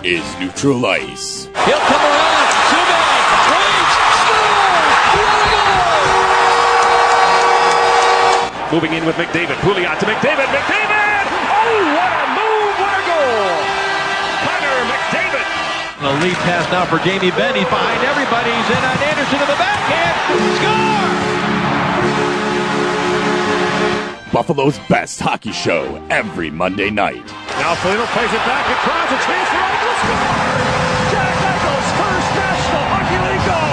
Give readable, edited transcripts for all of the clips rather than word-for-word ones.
is Neutral Ice. He'll come around. Subban, range, score! What a goal! Moving in with McDavid. Pouliot to McDavid. McDavid! Oh, what a move! What a goal! Connor McDavid. A lead pass now for Jamie Benn. He's behind everybody. He's in on Anderson to the backhand. Score! Buffalo's best hockey show every Monday night. Now Foligno plays it back across. A chance for Eichel. Score! Jack Eichel's first National Hockey League goal.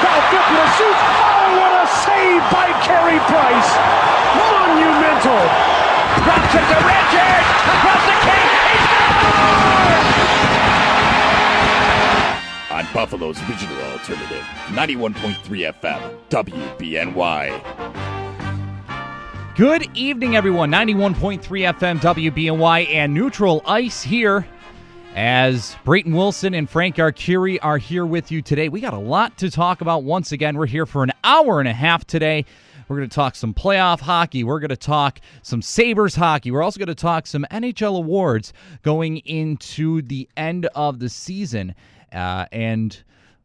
Now Fickler shoots. Oh, what a save by Carey Price. Monumental. Drops it to Richards. Across the cage. He scores! On Buffalo's original alternative, 91.3 FM, WBNY. Good evening, everyone. 91.3 FM, WBNY, and Neutral Ice here as Brayton Wilson and Frank Arcury are here with you today. We got a lot to talk about once again. We're here for an hour and a half today. We're going to talk some playoff hockey. We're going to talk some Sabres hockey. We're also going to talk some NHL awards going into the end of the season.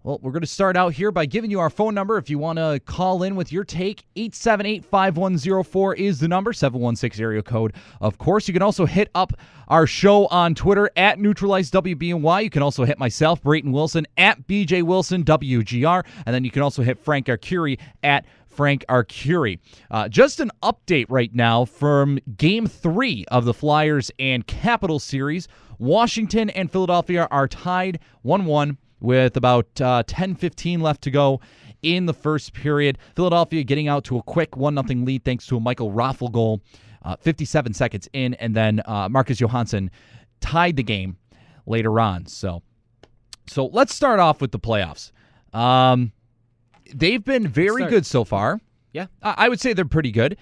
Well, we're going to start out here by giving you our phone number. If you want to call in with your take, 878-5104 is the number, 716 area code. Of course, you can also hit up our show on Twitter at NeutralizeWBNY. You can also hit myself, Brayton Wilson, at BJ Wilson, WGR. And then you can also hit Frank Arcury at Frank Arcury. Just an update right now from Game 3 of the Flyers and Capitals series. Washington and Philadelphia are tied 1-1. With about 10-15 left to go in the first period. Philadelphia getting out to a quick 1-0 lead thanks to a Michael Raffl goal 57 seconds in, and then Marcus Johansson tied the game later on. So let's start off with the playoffs. They've been very good so far. Yeah. I would say they're pretty good.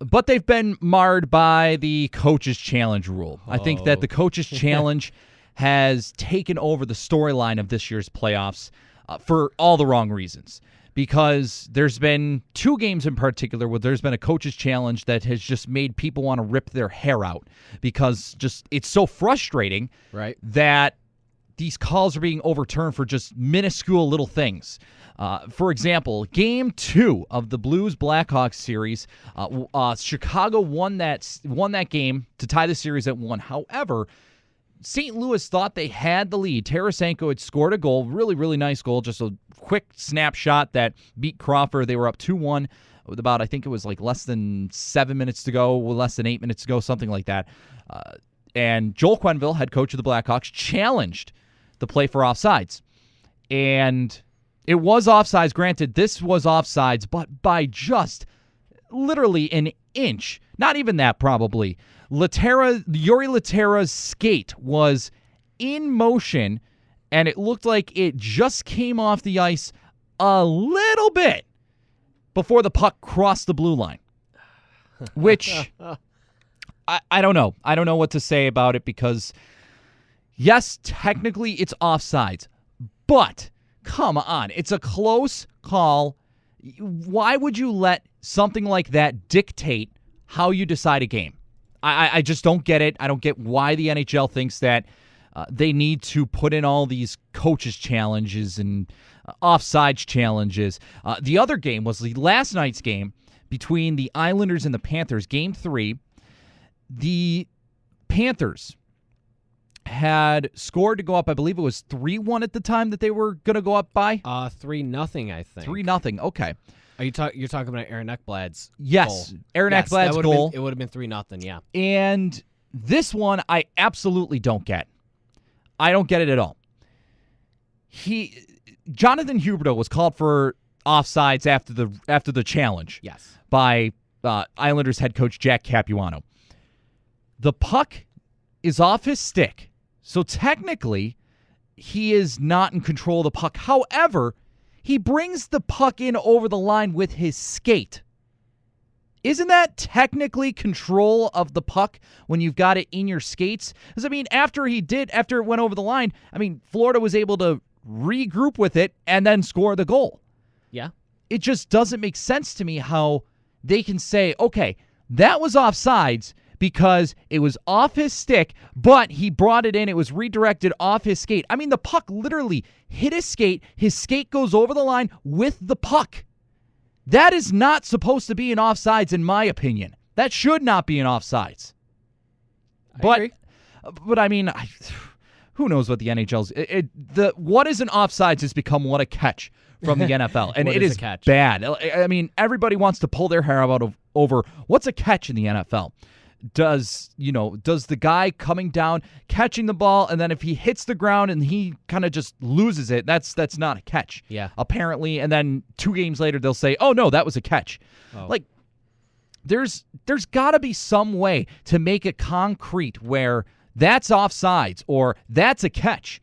But they've been marred by the Coach's Challenge rule. I think that the Coach's Challenge has taken over the storyline of this year's playoffs for all the wrong reasons. Because there's been 2 games in particular where there's been a Coach's Challenge that has just made people want to rip their hair out. Because just it's so frustrating that these calls are being overturned for just minuscule little things. For example, Game 2 of the Blues-Blackhawks series, Chicago won that game to tie the series at 1. However, St. Louis thought they had the lead. Tarasenko had scored a goal, really, really nice goal, just a quick snapshot that beat Crawford. They were up 2-1 with about, I think it was like less than 7 minutes to go, less than 8 minutes to go, something like that. And Joel Quenneville, head coach of the Blackhawks, challenged the play for offsides. And it was offsides. Granted, this was offsides, but by just literally an inch. Not even that, probably. Yuri Latera's skate was in motion, and it looked like it just came off the ice a little bit before the puck crossed the blue line. Which, I don't know. I don't know what to say about it because, yes, technically it's offsides, but come on. It's a close call. Why would you let something like that dictate how you decide a game? I just don't get it. I don't get why the NHL thinks that they need to put in all these coaches' challenges and offsides challenges. The other game was the last night's game between the Islanders and the Panthers, Game 3. The Panthers had scored to go up, I believe it was 3-1 at the time that they were going to go up by? 3-0, I think. 3-0, okay. Are you're talking about Aaron Ekblad's Yes, goal? Aaron Ekblad's goal. It would have been 3-0, yeah. And this one, I absolutely don't get. I don't get it at all. Jonathan Huberdeau was called for offsides after the challenge. Yes. By Islanders head coach Jack Capuano. The puck is off his stick, so technically he is not in control of the puck. However, he brings the puck in over the line with his skate. Isn't that technically control of the puck when you've got it in your skates? Because, I mean, after it went over the line, I mean, Florida was able to regroup with it and then score the goal. Yeah. It just doesn't make sense to me how they can say, okay, that was offsides because it was off his stick, but he brought it in. It was redirected off his skate. I mean, the puck literally hit his skate. His skate goes over the line with the puck. That is not supposed to be an offsides, in my opinion. That should not be an offsides. I agree. But I mean, who knows what the NHL's... what is an offsides has become what a catch from the NFL. And it is bad. I mean, everybody wants to pull their hair out over what's a catch in the NFL. Does the guy coming down, catching the ball, and then if he hits the ground and he kind of just loses it, that's not a catch. Yeah. Apparently, and then 2 games later they'll say, "Oh no, that was a catch." Oh. Like there's got to be some way to make it concrete where that's offsides or that's a catch.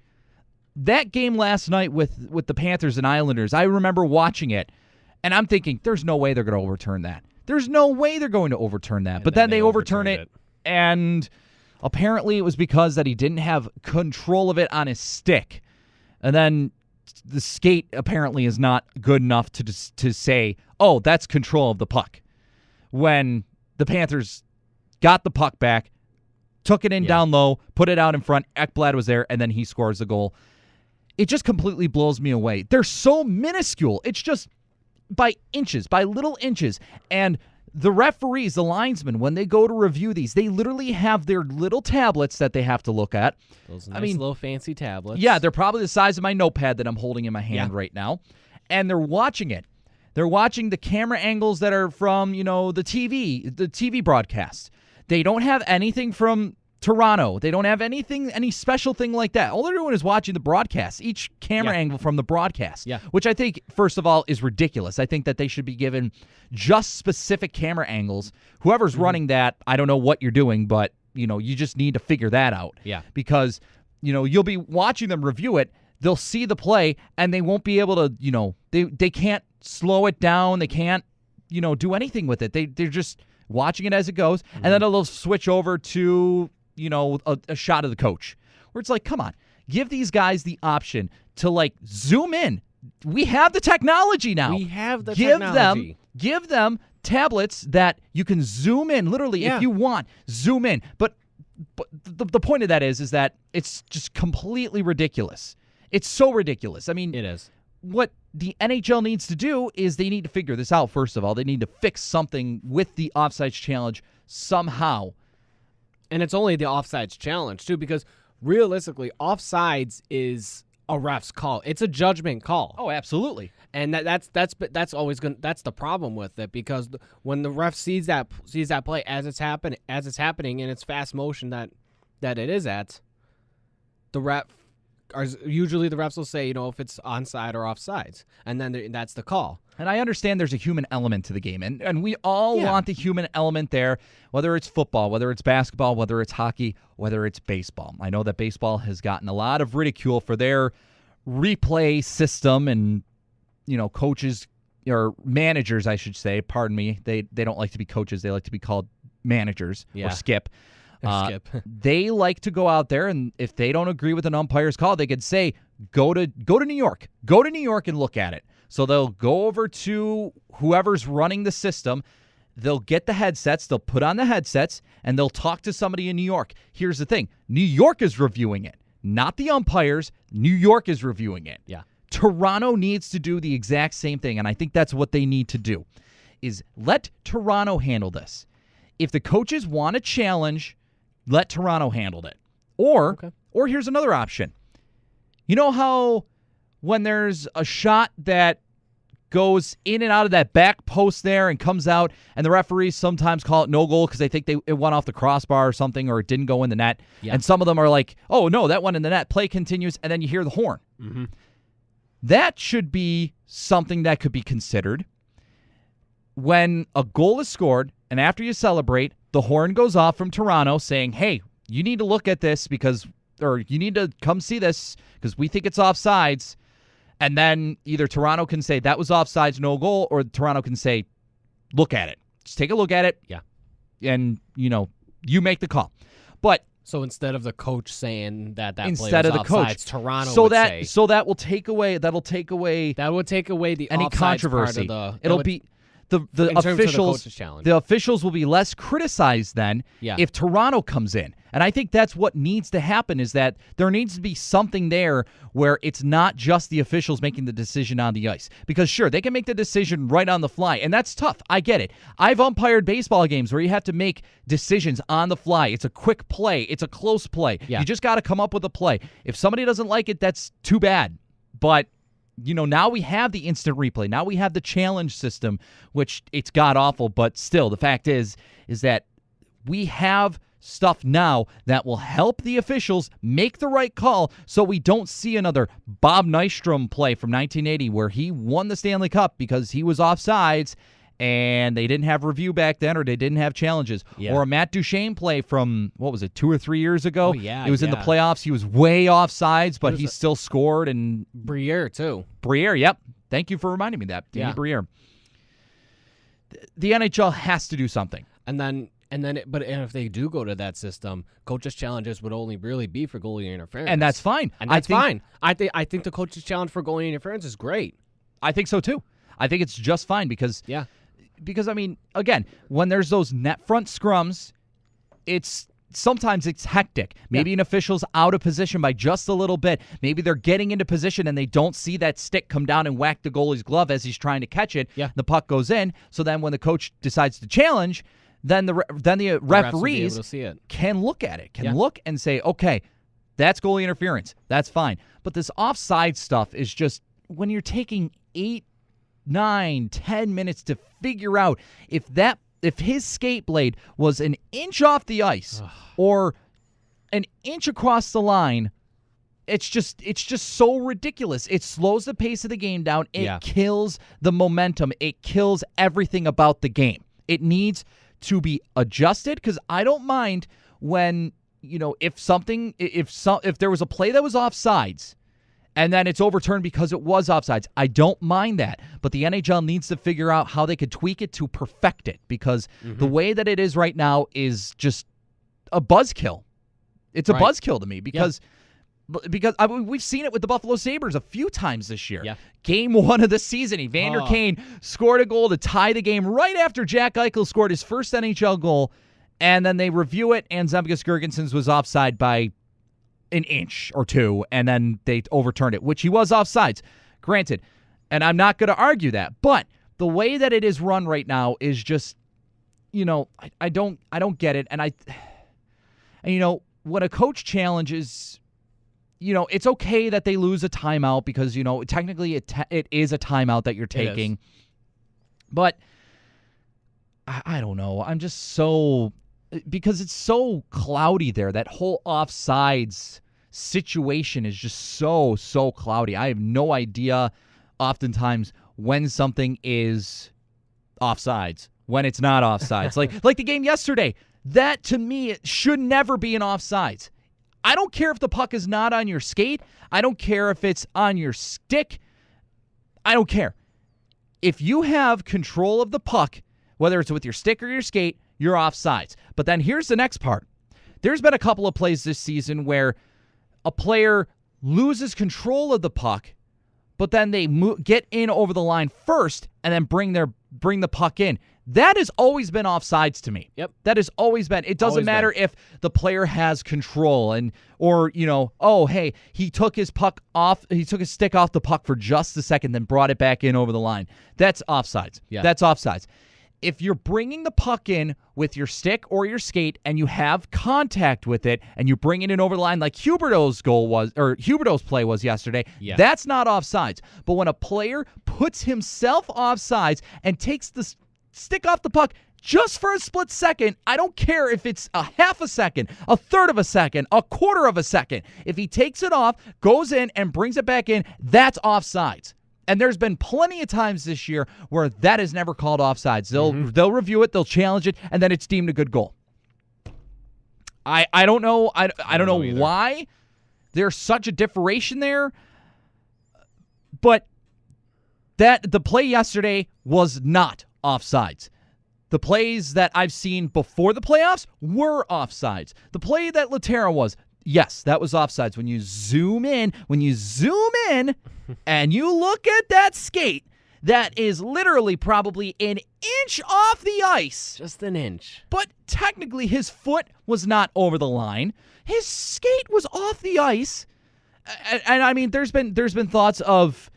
That game last night with the Panthers and Islanders, I remember watching it, and I'm thinking, there's no way they're going to overturn that. There's no way they're going to overturn that. But then they overturn it, and apparently it was because that he didn't have control of it on his stick. And then the skate apparently is not good enough to say, oh, that's control of the puck. When the Panthers got the puck back, took it in down low, put it out in front, Ekblad was there, and then he scores the goal. It just completely blows me away. They're so minuscule. It's just by inches, by little inches. And the referees, the linesmen, when they go to review these, they literally have their little tablets that they have to look at. Those nice little fancy tablets. Yeah, they're probably the size of my notepad that I'm holding in my hand right now. And they're watching it. They're watching the camera angles that are from, the TV broadcast. They don't have anything from Toronto. They don't have any special thing like that. All they're doing is watching the broadcast, each camera angle from the broadcast, which I think, first of all, is ridiculous. I think that they should be given just specific camera angles. Whoever's running that, I don't know what you're doing, but, you just need to figure that out. Yeah. Because, you'll be watching them review it. They'll see the play, and they won't be able to, they can't slow it down. They can't, do anything with it. They're just watching it as it goes, and then they'll switch over to a shot of the coach where it's like, come on, give these guys the option to zoom in. We have the technology now. We have the technology. Give them tablets that you can zoom in, literally, if you want, zoom in. But the point of that is that it's just completely ridiculous. It's so ridiculous. I mean, it is. What the NHL needs to do is they need to figure this out, first of all. They need to fix something with the offsides challenge somehow. And it's only the offsides challenge, too, because realistically, offsides is a ref's call. It's a judgment call. Oh, absolutely. And that's always going. That's the problem with it, because when the ref sees that play as it's happening in its fast motion that it is at, usually the refs will say, if it's onside or offsides, and then that's the call. And I understand there's a human element to the game, and we all want the human element there, whether it's football, whether it's basketball, whether it's hockey, whether it's baseball. I know that baseball has gotten a lot of ridicule for their replay system, and coaches or managers, I should say, pardon me, they don't like to be coaches, they like to be called managers or skip. They like to go out there, and if they don't agree with an umpire's call, they could say, go to New York. Go to New York and look at it. So they'll go over to whoever's running the system. They'll get the headsets. They'll put on the headsets, and they'll talk to somebody in New York. Here's the thing. New York is reviewing it, not the umpires. New York is reviewing it. Yeah. Toronto needs to do the exact same thing, and I think that's what they need to do, is let Toronto handle this. If the coaches want a challenge, let Toronto handle it. Or here's another option. You know how when there's a shot that goes in and out of that back post there and comes out, and the referees sometimes call it no goal because they think it went off the crossbar or something, or it didn't go in the net. Yeah. And some of them are like, oh, no, that went in the net. Play continues, and then you hear the horn. Mm-hmm. That should be something that could be considered. When a goal is scored, and after you celebrate, the horn goes off from Toronto saying, hey, you need to look at this or you need to come see this because we think it's offsides. And then either Toronto can say that was offsides, no goal, or Toronto can say, look at it. Just take a look at it. Yeah. And, you make the call. But so instead of the coach saying that play was instead of the offsides, coach, Toronto would say. So that will take away. That'll take away the any offsides controversy. Part of It'll be the in terms of the officials, coach's challenge. the officials will be less criticized then if Toronto comes in. And I think that's what needs to happen, is that there needs to be something there where it's not just the officials making the decision on the ice. Because sure, they can make the decision right on the fly, and that's tough. I get it. I've umpired baseball games where you have to make decisions on the fly. It's a quick play. It's a close play. Yeah. You just got to come up with a play. If somebody doesn't like it, that's too bad. But now we have the instant replay. Now we have the challenge system, which it's god-awful, but still, the fact is that we have stuff now that will help the officials make the right call so we don't see another Bob Nystrom play from 1980 where he won the Stanley Cup because he was offsides and they didn't have review back then, or they didn't have challenges. Yeah. Or a Matt Duchene play from, 2 or 3 years ago? Oh, yeah, it was in the playoffs. He was way offsides, but he still scored. And Briere, too. Briere, yep. Thank you for reminding me of that. Danny Briere. The NHL has to do something. But if they do go to that system, coaches' challenges would only really be for goalie interference, And that's fine. And that's fine. I think the coaches' challenge for goalie interference is great. I think so too. I think it's just fine because I mean, again, when there's those net front scrums, sometimes it's hectic. Maybe an official's out of position by just a little bit. Maybe they're getting into position and they don't see that stick come down and whack the goalie's glove as he's trying to catch it. Yeah. The puck goes in. So then when the coach decides to challenge, then the referees can look at it, look and say, okay, that's goalie interference. That's fine. But this offside stuff is just, when you're taking 8, 9, 10 minutes to figure out if his skate blade was an inch off the ice or an inch across the line, it's just so ridiculous. It slows the pace of the game down. It kills the momentum. It kills everything about the game. It needs to be adjusted, because I don't mind when, if there was a play that was offsides and then it's overturned because it was offsides, I don't mind that. But the NHL needs to figure out how they could tweak it to perfect it, because the way that it is right now is just a buzzkill. It's a buzzkill to me because we've seen it with the Buffalo Sabres a few times this year. Yeah. Game 1 of the season, Evander Kane scored a goal to tie the game right after Jack Eichel scored his first NHL goal, and then they review it, and Zemgus Girgensons was offside by an inch or two, and then they overturned it, which he was offsides, granted. And I'm not going to argue that, but the way that it is run right now is just, I don't get it. And when a coach challenges, it's okay that they lose a timeout because, technically it is a timeout that you're taking. But I don't know. I'm just because it's so cloudy there. That whole offsides situation is just so cloudy. I have no idea oftentimes when something is offsides, when it's not offsides. like the game yesterday. That, to me, it should never be an offsides. I don't care if the puck is not on your skate. I don't care if it's on your stick. I don't care. If you have control of the puck, whether it's with your stick or your skate, you're offsides. But then here's the next part. There's been a couple of plays this season where a player loses control of the puck, but then they get in over the line first and then bring the puck in. That has always been offsides to me. Yep. That has always been. It doesn't matter if the player has control or he took his puck off, he took his stick off the puck for just a second, then brought it back in over the line. That's offsides. Yeah. That's offsides. If you're bringing the puck in with your stick or your skate and you have contact with it and you bring it in over the line like Huberdeau's play was yesterday, that's not offsides. But when a player puts himself offsides and takes the stick off the puck just for a split second, I don't care if it's a half a second, a third of a second, a quarter of a second. If he takes it off, goes in, and brings it back in, that's offsides. And there's been plenty of times this year where that is never called offsides. They'll review it, they'll challenge it, and then it's deemed a good goal. I don't know. I don't know why there's such a differentiation there, but the play yesterday was not offsides. The plays that I've seen before the playoffs were offsides. The play that Laterra was, yes, that was offsides. When you zoom in and you look at that skate, that is literally probably an inch off the ice. Just an inch. But technically his foot was not over the line. His skate was off the ice. And I mean, there's been thoughts of,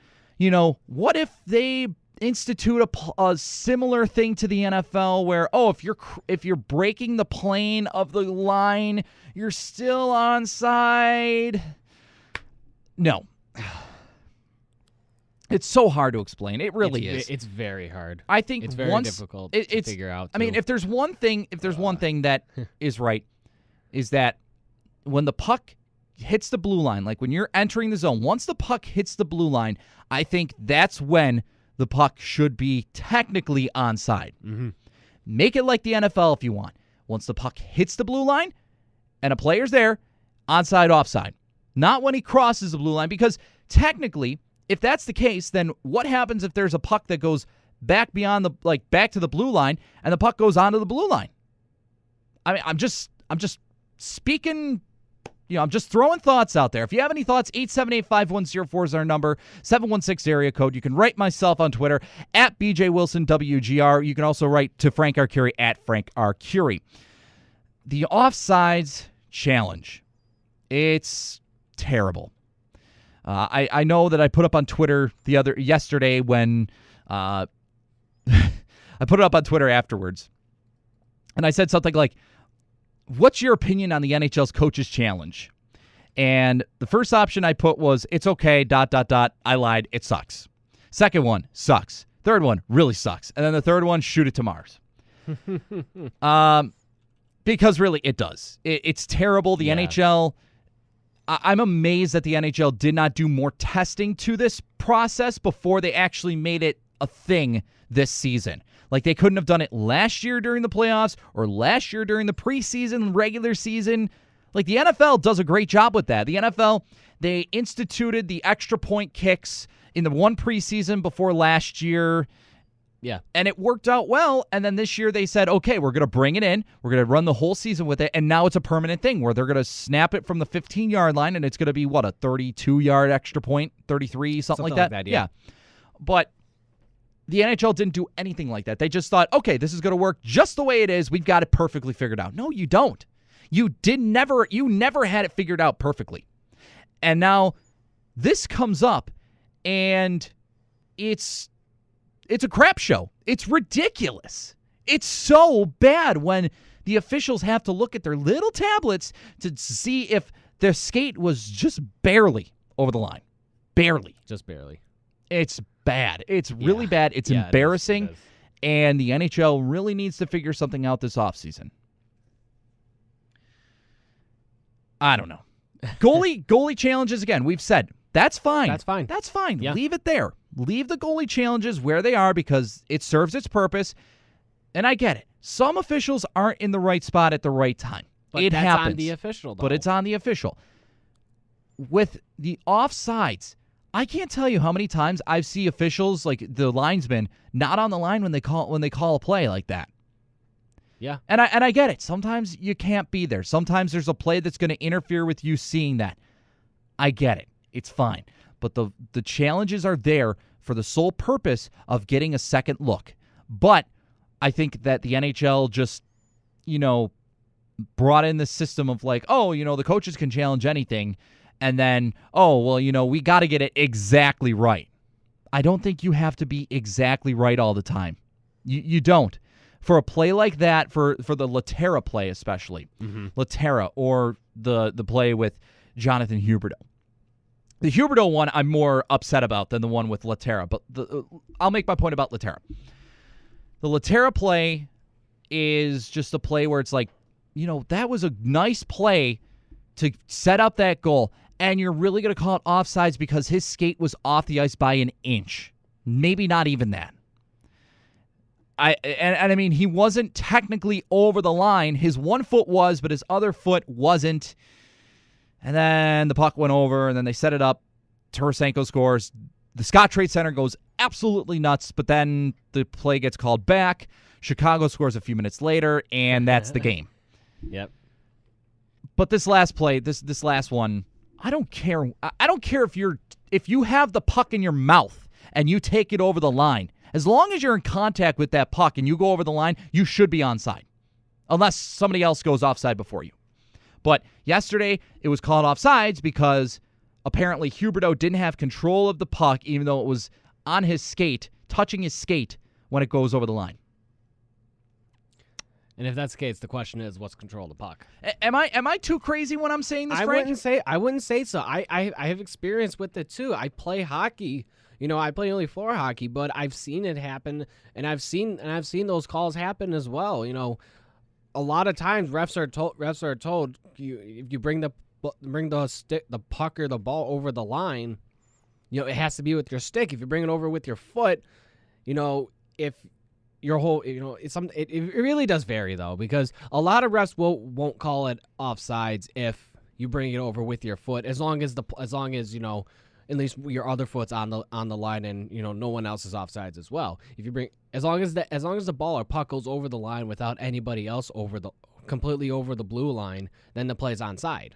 what if they institute a similar thing to the NFL where, if you're breaking the plane of the line, you're still onside. No. It's so hard to explain. It really is. It's very hard. I think it's very difficult to figure out. I mean, if there's one thing that is right, is that when the puck hits the blue line, like when you're entering the zone, once the puck hits the blue line, I think that's when the puck should be technically onside. Mm-hmm. Make it like the NFL if you want. Once the puck hits the blue line and a player's there, onside, offside. Not when he crosses the blue line, because technically, if that's the case, then what happens if there's a puck that goes back back to the blue line and the puck goes onto the blue line? I mean, I'm just speaking. I'm just throwing thoughts out there. If you have any thoughts, 878-5104 is our number, 716 area code. You can write myself on Twitter, at BJWilsonWGR. You can also write to Frank Arcury, at Frank Arcury. The offsides challenge. It's terrible. I know that I put up on Twitter yesterday when I put it up on Twitter afterwards, and I said something like, what's your opinion on the NHL's coaches challenge? And the first option I put was, it's okay, ... I lied, it sucks. Second one, sucks. Third one, really sucks. And then the third one, shoot it to Mars. Because really, it does. It's terrible. The NHL, I'm amazed that the NHL did not do more testing to this process before they actually made it a thing this season. Like, they couldn't have done it last year during the playoffs or last year during the preseason, regular season. Like, the NFL does a great job with that. The NFL, they instituted the extra point kicks in the one preseason before last year. Yeah. And it worked out well. And then this year they said, okay, we're going to bring it in. We're going to run the whole season with it. And now it's a permanent thing where they're going to snap it from the 15-yard line, and it's going to be, a 32-yard extra point, 33, something like that. Yeah. But the NHL didn't do anything like that. They just thought, okay, this is going to work just the way it is. We've got it perfectly figured out. No, you don't. You never had it figured out perfectly. And now this comes up, and it's a crap show. It's ridiculous. It's so bad when the officials have to look at their little tablets to see if their skate was just barely over the line. Barely. Just barely. It's bad. It's really bad. It's embarrassing. It is. And the NHL really needs to figure something out this offseason. I don't know. Goalie challenges, again, we've said, that's fine. That's fine. Yeah. Leave it there. Leave the goalie challenges where they are because it serves its purpose. And I get it. Some officials aren't in the right spot at the right time. But it that's happens. on the official, though. But it's on the official. With the offsides, I can't tell you how many times I've seen officials, like the linesmen, not on the line when they call a play like that. Yeah. And I get it. Sometimes you can't be there. Sometimes there's a play that's going to interfere with you seeing that. I get it. It's fine. But the challenges are there for the sole purpose of getting a second look. But I think that the NHL just, brought in the system of like, the coaches can challenge anything. And then, we got to get it exactly right. I don't think you have to be exactly right all the time. You don't. For a play like that, for the Laterra play especially, Laterra or the play with Jonathan Huberdeau. The Huberdeau one I'm more upset about than the one with Laterra, but I'll make my point about Laterra. The Laterra play is just a play where it's like, that was a nice play to set up that goal, and you're really going to call it offsides because his skate was off the ice by an inch. Maybe not even that. I mean, he wasn't technically over the line. His one foot was, but his other foot wasn't. And then the puck went over, and then they set it up. Tarasenko scores. The Scott Trade Center goes absolutely nuts, but then the play gets called back. Chicago scores a few minutes later, and that's the game. Yep. But this last play, this last one, I don't care. I don't care if you have the puck in your mouth and you take it over the line, as long as you're in contact with that puck and you go over the line, you should be onside, unless somebody else goes offside before you. But yesterday, it was called offsides because apparently Huberdeau didn't have control of the puck, even though it was on his skate, touching his skate when it goes over the line. And if that's the case, the question is, what's control of the puck? Am I too crazy when I'm saying this, I Frank? wouldn't say so. I have experience with it too. I play hockey. I play only floor hockey, but I've seen it happen, and I've seen those calls happen as well. A lot of times refs are told if you bring the puck or the ball over the line, it has to be with your stick. If you bring it over with your foot, if your whole, it really does vary though, because a lot of refs won't call it offsides if you bring it over with your foot, as long as at least your other foot's on the line and no one else is offsides as well. If you bring as long as the ball or puck goes over the line without anybody else completely over the blue line, then the play's onside.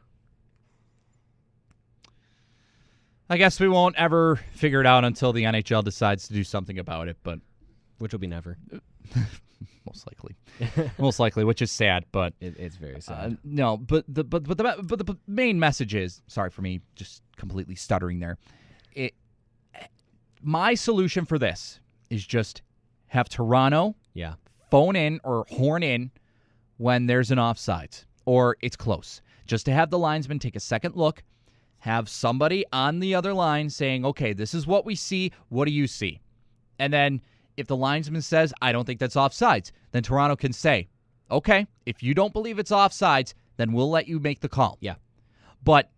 I guess we won't ever figure it out until the NHL decides to do something about it, but Which will be never. Most likely, which is sad, but it's very sad. No, but the main message is, sorry for me just completely stuttering there. My solution for this is just have Toronto phone in or horn in when there's an offsides or it's close. Just to have the linesman take a second look, have somebody on the other line saying, okay, this is what we see. What do you see? And then if the linesman says, I don't think that's offsides, then Toronto can say, okay, if you don't believe it's offsides, then we'll let you make the call. Yeah. But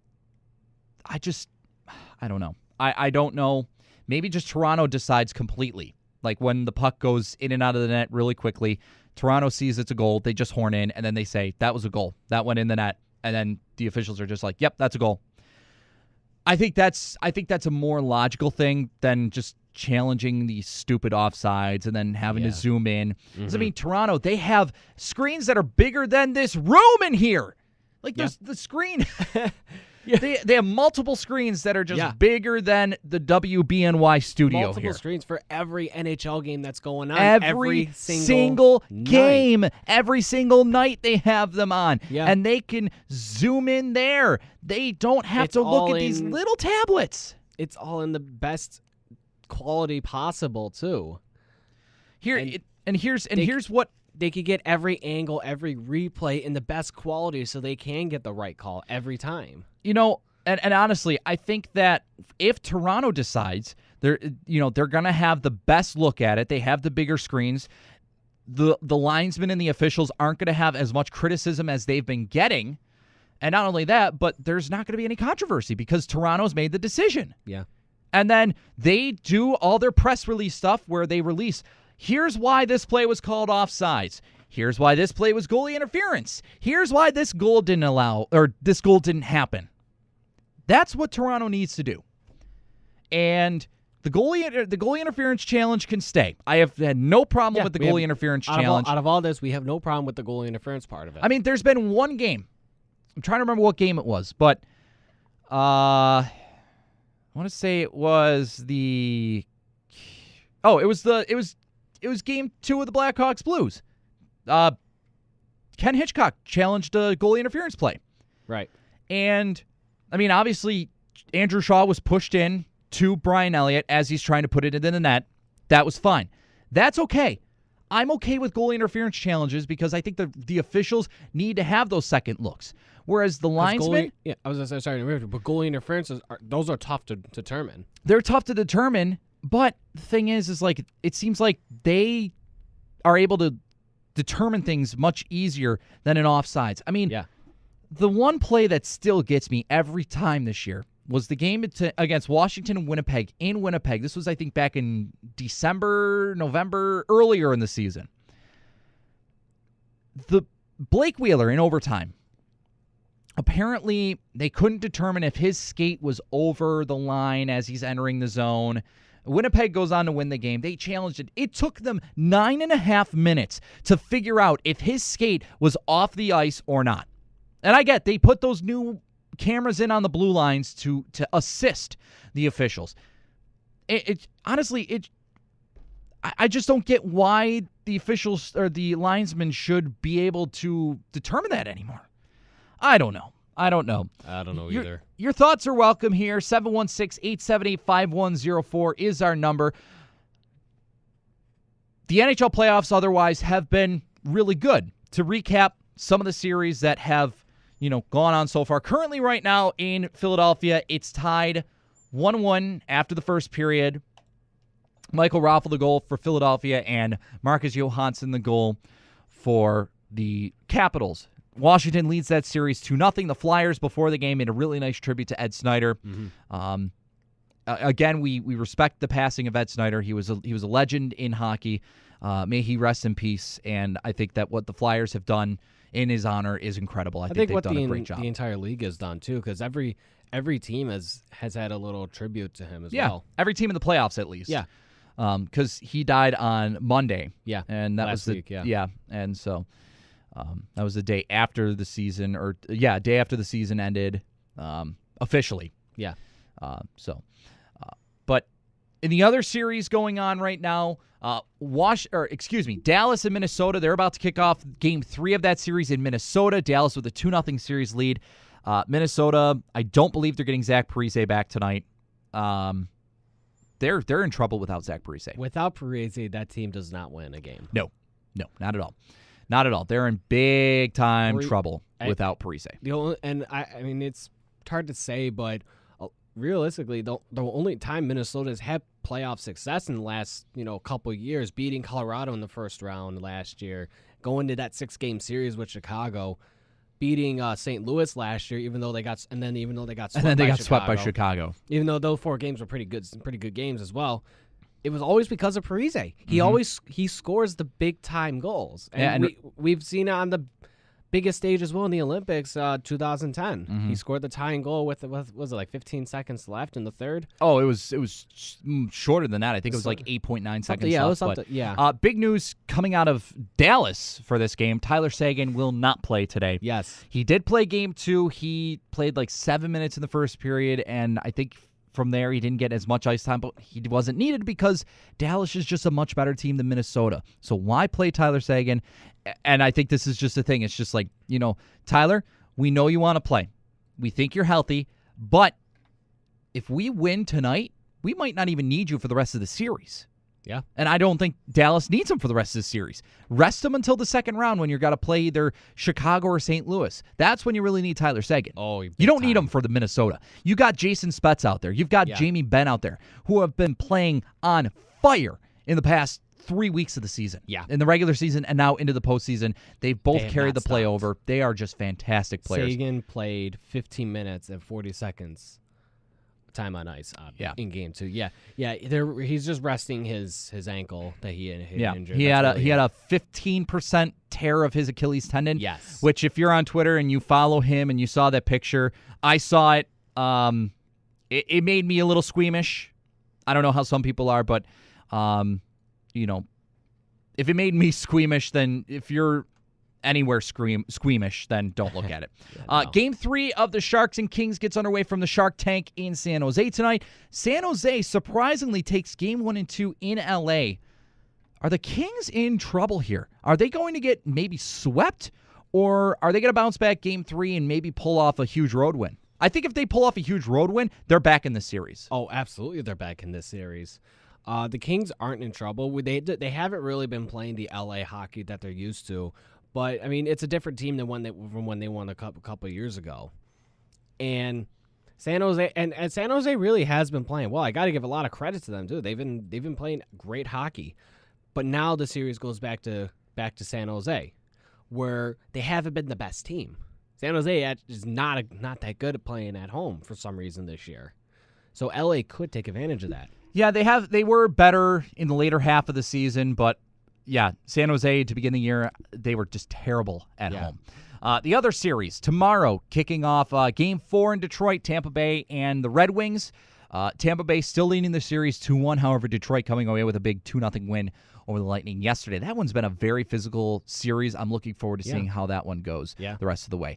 I don't know. I don't know. Maybe just Toronto decides completely. Like when the puck goes in and out of the net really quickly, Toronto sees it's a goal, they just horn in, and then they say, that was a goal. That went in the net. And then the officials are just like, yep, that's a goal. I think that's a more logical thing than just challenging these stupid offsides and then having to zoom in. Because, I mean, Toronto, they have screens that are bigger than this room in here. Like, there's the screen. They have multiple screens that are just bigger than the WBNY studio multiple screens for every NHL game that's going on. Every single game. Every single night they have them on. Yeah. And they can zoom in there. They don't have to look at these little tablets. It's all in the best quality possible, too. Here's what they could get: every angle, every replay in the best quality, so they can get the right call every time. And honestly, I think that if Toronto decides they're going to have the best look at it, they have the bigger screens, the linesmen and the officials aren't going to have as much criticism as they've been getting. And not only that, but there's not going to be any controversy because Toronto's made the decision. Yeah. And then they do all their press release stuff where they release, here's why this play was called offsides. Here's why this play was goalie interference. Here's why this goal didn't happen. That's what Toronto needs to do. And the goalie interference challenge can stay. I have had no problem with the goalie interference challenge. Out of all this, we have no problem with the goalie interference part of it. I mean, there's been one game. I'm trying to remember what game it was, but I want to say it was it was game 2 of the Blackhawks Blues. Ken Hitchcock challenged a goalie interference play. Right. And, I mean, obviously, Andrew Shaw was pushed in to Brian Elliott as he's trying to put it into the net. That was fine. That's okay. I'm okay with goalie interference challenges because I think the officials need to have those second looks. Whereas the linesmen... I was sorry to interrupt you, but goalie interferences, those are tough to determine. They're tough to determine, but the thing is like, it seems like they are able to determine things much easier than in offsides. I mean, the one play that still gets me every time this year was the game against Washington and Winnipeg in Winnipeg. This was, I think, back in December, November, earlier in the season. The Blake Wheeler in overtime. Apparently, they couldn't determine if his skate was over the line as he's entering the zone. Winnipeg goes on to win the game. They challenged it. It took them 9.5 minutes to figure out if his skate was off the ice or not. And I get they put those new cameras in on the blue lines to assist the officials. honestly, I just don't get why the officials or the linesmen should be able to determine that anymore. I don't know. I don't know either. Your thoughts are welcome here. 716-878-5104 is our number. The NHL playoffs otherwise have been really good. To recap some of the series that have, gone on so far. Currently right now in Philadelphia, it's tied 1-1 after the first period. Michael Raffl the goal for Philadelphia and Marcus Johansson the goal for the Capitals. Washington leads that series 2-0. The Flyers before the game made a really nice tribute to Ed Snyder. Mm-hmm. Again, we respect the passing of Ed Snyder. He was a legend in hockey. May he rest in peace. And I think that what the Flyers have done in his honor is incredible. I think they've done a great job. The entire league has done too, because every team has had a little tribute to him as well. Every team in the playoffs at least. Yeah. Because he died on Monday. Yeah. And that was the week, yeah. And so that was the day after the season, day after the season ended officially. Yeah. But in the other series going on right now, Dallas and Minnesota, they're about to kick off Game 3 of that series in Minnesota. Dallas with a 2-0 series lead. Minnesota, I don't believe they're getting Zach Parise back tonight. They're in trouble without Zach Parise. Without Parise, that team does not win a game. No, not at all. Not at all. They're in big time trouble without Parise. I mean, it's hard to say, but realistically, the only time Minnesota's had playoff success in the last couple of years, beating Colorado in the first round last year, going to that 6-game series with Chicago, beating St. Louis last year, even though they got swept by Chicago. Even though those 4 games were pretty good games as well. It was always because of Parise. He scores the big time goals, and we've seen it on the biggest stage as well in the Olympics, 2010. Mm-hmm. He scored the tying goal with was it like 15 seconds left in the third? Oh, it was shorter than that. I think it was like 8.9 seconds left. It was something. Yeah. Big news coming out of Dallas for this game. Tyler Seguin will not play today. Yes. He did play Game 2. He played like 7 minutes in the first period, and I think from there he didn't get as much ice time, but he wasn't needed because Dallas is just a much better team than Minnesota. So why play Tyler Seguin? And I think this is just a thing. It's just like, Tyler, we know you want to play. We think you're healthy, but if we win tonight, we might not even need you for the rest of the series. Yeah. And I don't think Dallas needs him for the rest of the series. Rest him until the second round when you've got to play either Chicago or St. Louis. That's when you really need Tyler Seguin. Oh, you don't need him for the Minnesota. You got Jason Spetz out there. You've got Jamie Benn out there who have been playing on fire in the past 3 weeks of the season. Yeah. In the regular season and now into the postseason. They've both carried the play over. They are just fantastic players. Seguin played 15 minutes and 40 seconds time on ice in Game 2. Yeah. He's just resting his ankle that he injured. He had a 15% tear of his Achilles tendon. Yes. Which, if you're on Twitter and you follow him and you saw that picture, I saw it. It made me a little squeamish. I don't know how some people are, but if it made me squeamish, then if you're anywhere squeamish, then don't look at it. Game 3 of the Sharks and Kings gets underway from the Shark Tank in San Jose tonight. San Jose surprisingly takes Game 1 and 2 in LA. Are the Kings in trouble here? Are they going to get maybe swept, or are they going to bounce back Game 3 and maybe pull off a huge road win? I think if they pull off a huge road win, they're back in the series. Oh, absolutely, they're back in this series. The Kings aren't in trouble. They haven't really been playing the LA hockey that they're used to. But, I mean, it's a different team than from when they won a couple of years ago. And San Jose and San Jose really has been playing well. I got to give a lot of credit to them, too. They've been playing great hockey. But now the series goes back to San Jose, where they haven't been the best team. San Jose is not that good at playing at home for some reason this year. So LA could take advantage of that. Yeah, they were better in the later half of the season, but yeah, San Jose, to begin the year, they were just terrible at home. The other series, tomorrow, kicking off Game 4 in Detroit, Tampa Bay and the Red Wings. Tampa Bay still leading the series 2-1. However, Detroit coming away with a big 2-0 win over the Lightning yesterday. That one's been a very physical series. I'm looking forward to seeing how that one goes the rest of the way.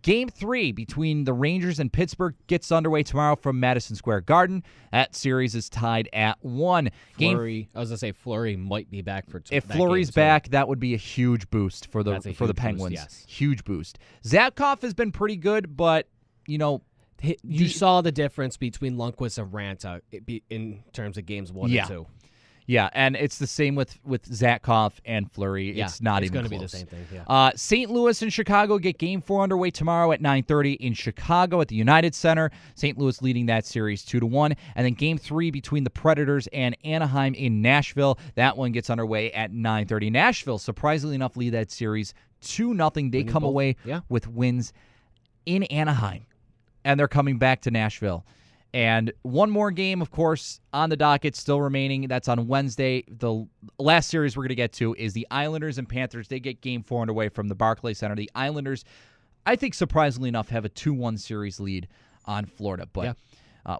Game 3 between the Rangers and Pittsburgh gets underway tomorrow from Madison Square Garden. That series is tied at 1. Fleury, I was going to say Fleury might be back for If Fleury's back, that would be a huge boost for the Penguins. Yes. Huge boost. Zatkoff has been pretty good, but, you saw the difference between Lundqvist and Ranta in terms of games 1 and 2. Yeah, and it's the same with Zatkoff and Fleury. Yeah, it's not it's even going to close. be the same thing. Yeah. St. Louis and Chicago get Game 4 underway tomorrow at 9:30 in Chicago at the United Center. St. Louis leading that series 2-1. And then Game 3 between the Predators and Anaheim in Nashville. That one gets underway at 9:30. Nashville, surprisingly enough, lead that series 2-0. They come away with wins in Anaheim, and they're coming back to Nashville. And one more game, of course, on the docket still remaining. That's on Wednesday. The last series we're going to get to is the Islanders and Panthers. They get Game 4 underway from the Barclays Center. The Islanders, I think surprisingly enough, have a 2-1 series lead on Florida. But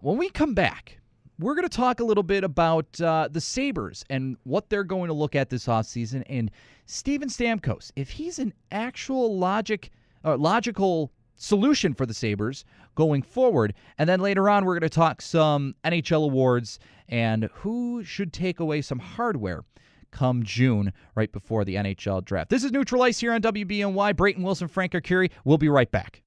when we come back, we're going to talk a little bit about the Sabres and what they're going to look at this offseason. And Steven Stamkos, if he's an actual logical solution for the Sabres going forward. And then later on, we're going to talk some NHL awards and who should take away some hardware come June, right before the NHL draft. This is Neutral Ice here on WBNY. Brayton Wilson, Frank Arcury. We'll be right back.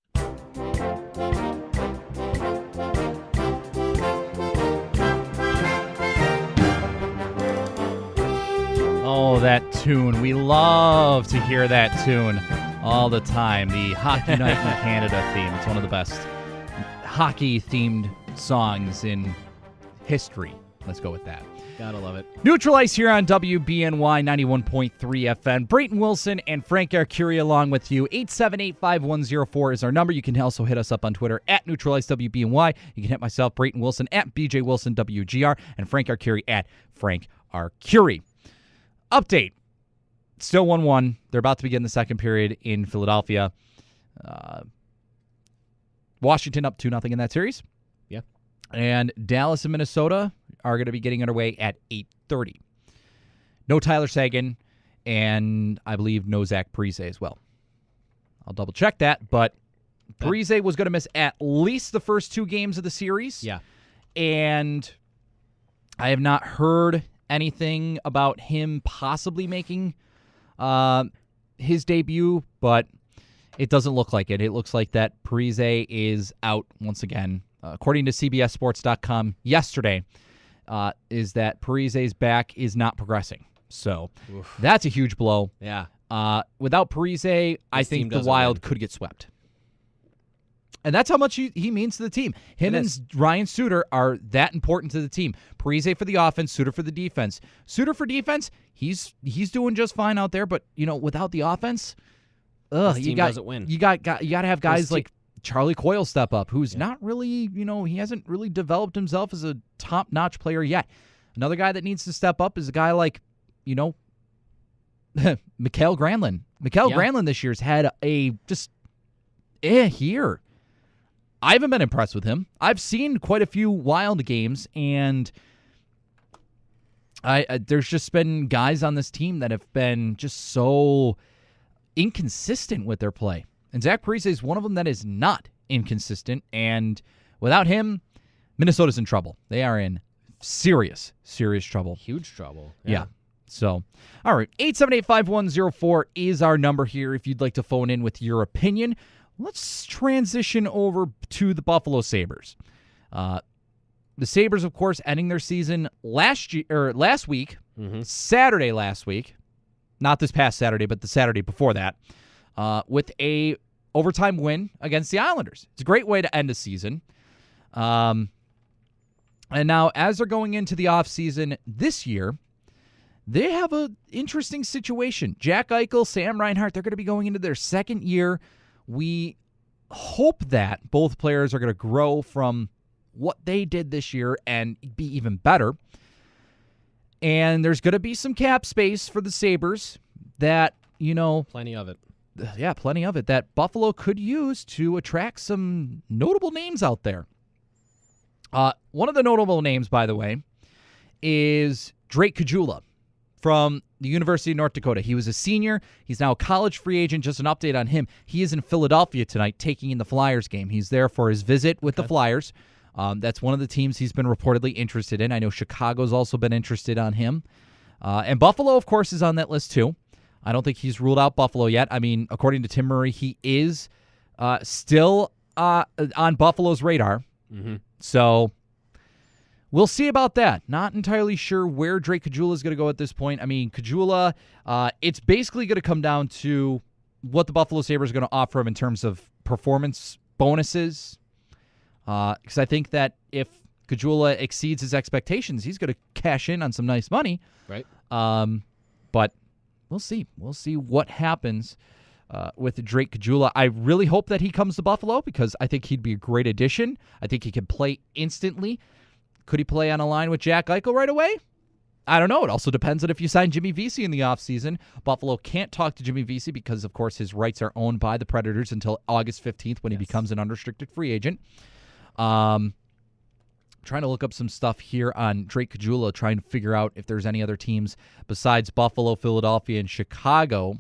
Oh, that tune. We love to hear that tune all the time. The Hockey Night in Canada theme. It's one of the best hockey-themed songs in history. Let's go with that. Gotta love it. Neutral Ice here on WBNY 91.3 FM. Brayton Wilson and Frank Arcury along with you. 878-5104 is our number. You can also hit us up on Twitter at Neutral Ice WBNY. You can hit myself, Brayton Wilson, at BJ Wilson WGR, and Frank Arcury at Frank Arcury. Update. Still 1-1. They're about to begin the second period in Philadelphia. Washington up 2-0 in that series. Yeah. And Dallas and Minnesota are going to be getting underway at 8:30. No Tyler Seguin, and I believe no Zach Parise as well. I'll double check that, but Parise was going to miss at least the first 2 games of the series. Yeah. And I have not heard anything about him possibly making his debut, but it doesn't look like it. It looks like that Parise is out once again. According to CBSSports.com yesterday, is that Parise's back is not progressing. So that's a huge blow. Yeah. Without Parise, I think the Wild could get swept. And that's how much he means to the team. Him and Ryan Suter are that important to the team. Parise for the offense, Suter for the defense. Suter for defense, he's doing just fine out there, but without the offense, doesn't win. You got to have guys like Charlie Coyle step up, who's not really, he hasn't really developed himself as a top-notch player yet. Another guy that needs to step up is a guy like, Mikael Granlund. Granlund this year's had a just year. I haven't been impressed with him. I've seen quite a few Wild games, and there's just been guys on this team that have been just so inconsistent with their play. And Zach Parise is one of them that is not inconsistent, and without him, Minnesota's in trouble. They are in serious, serious trouble. Huge trouble. Yeah. So, all right, 878-5104 is our number here if you'd like to phone in with your opinion. Let's transition over to the Buffalo Sabres. The Sabres, of course, ending their season last week, Saturday last week, not this past Saturday, but the Saturday before that, with a overtime win against the Islanders. It's a great way to end a season. And now, as they're going into the offseason this year, they have an interesting situation. Jack Eichel, Sam Reinhart, they're going to be going into their second year. We hope that both players are going to grow from what they did this year and be even better. And there's going to be some cap space for the Sabres that, plenty of it. Yeah, plenty of it that Buffalo could use to attract some notable names out there. One of the notable names, by the way, is Drake Caggiula from the University of North Dakota. He was a senior. He's now a college free agent. Just an update on him. He is in Philadelphia tonight taking in the Flyers game. He's there for his visit with the Flyers. That's one of the teams he's been reportedly interested in. I know Chicago's also been interested on him. And Buffalo, of course, is on that list too. I don't think he's ruled out Buffalo yet. I mean, according to Tim Murray, he is still on Buffalo's radar. Mm-hmm. So we'll see about that. Not entirely sure where Drake Caggiula is going to go at this point. I mean, Caggiula, it's basically going to come down to what the Buffalo Sabres are going to offer him in terms of performance bonuses. Because I think that if Caggiula exceeds his expectations, he's going to cash in on some nice money. Right. But we'll see. We'll see what happens with Drake Caggiula. I really hope that he comes to Buffalo because I think he'd be a great addition. I think he can play instantly. Could he play on a line with Jack Eichel right away? I don't know. It also depends on if you sign Jimmy Vesey in the offseason. Buffalo can't talk to Jimmy Vesey because, of course, his rights are owned by the Predators until August 15th when he becomes an unrestricted free agent. Trying to look up some stuff here on Drake Caggiula, trying to figure out if there's any other teams besides Buffalo, Philadelphia, and Chicago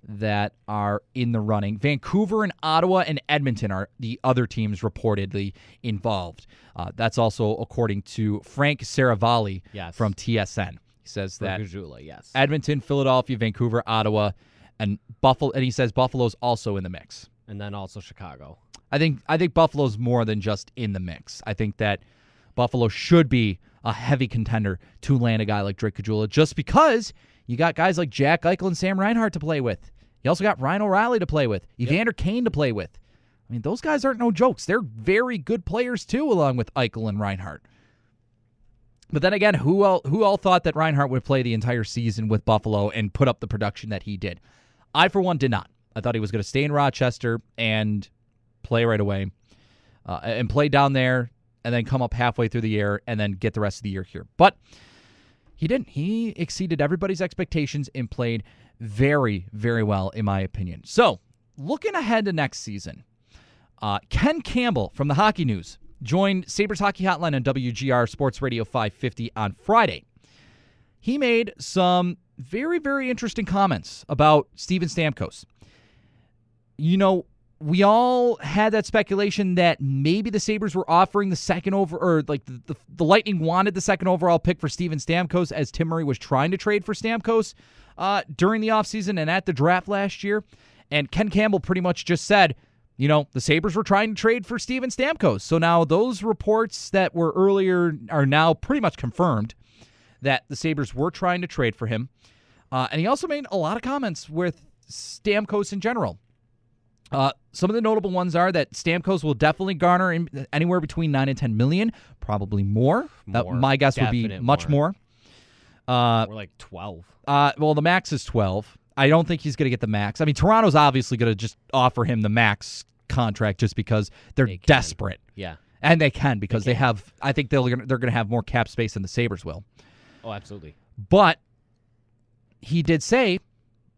that are in the running. Vancouver and Ottawa and Edmonton are the other teams reportedly involved. That's also according to Frank Saravalli from TSN. He says that Caggiula, Edmonton, Philadelphia, Vancouver, Ottawa, and Buffalo, and he says Buffalo's also in the mix. And then also Chicago. I think Buffalo's more than just in the mix. I think that Buffalo should be a heavy contender to land a guy like Drake Caggiula just because you got guys like Jack Eichel and Sam Reinhart to play with. You also got Ryan O'Reilly to play with, Evander Kane to play with. I mean, those guys aren't no jokes. They're very good players, too, along with Eichel and Reinhart. But then again, who all thought that Reinhart would play the entire season with Buffalo and put up the production that he did? I, for one, did not. I thought he was going to stay in Rochester and play right away and play down there and then come up halfway through the year and then get the rest of the year here. But he didn't. He exceeded everybody's expectations and played very, very well, in my opinion. So, looking ahead to next season, Ken Campbell from the Hockey News joined Sabres Hockey Hotline on WGR Sports Radio 550 on Friday. He made some very, very interesting comments about Steven Stamkos. You know, we all had that speculation that maybe the Sabres were offering the second the Lightning wanted the second overall pick for Steven Stamkos as Tim Murray was trying to trade for Stamkos during the offseason and at the draft last year. And Ken Campbell pretty much just said, you know, the Sabres were trying to trade for Steven Stamkos. So now those reports that were earlier are now pretty much confirmed that the Sabres were trying to trade for him. And he also made a lot of comments with Stamkos in general. Some of the notable ones are that Stamkos will definitely garner anywhere between $9 and $10 million, probably more. My guess would be much more. More like 12. Well, the max is 12. I don't think he's going to get the max. I mean, Toronto's obviously going to just offer him the max contract just because they're desperate. Yeah. And they can because they have. I think they're going to have more cap space than the Sabres will. Oh, absolutely. But he did say,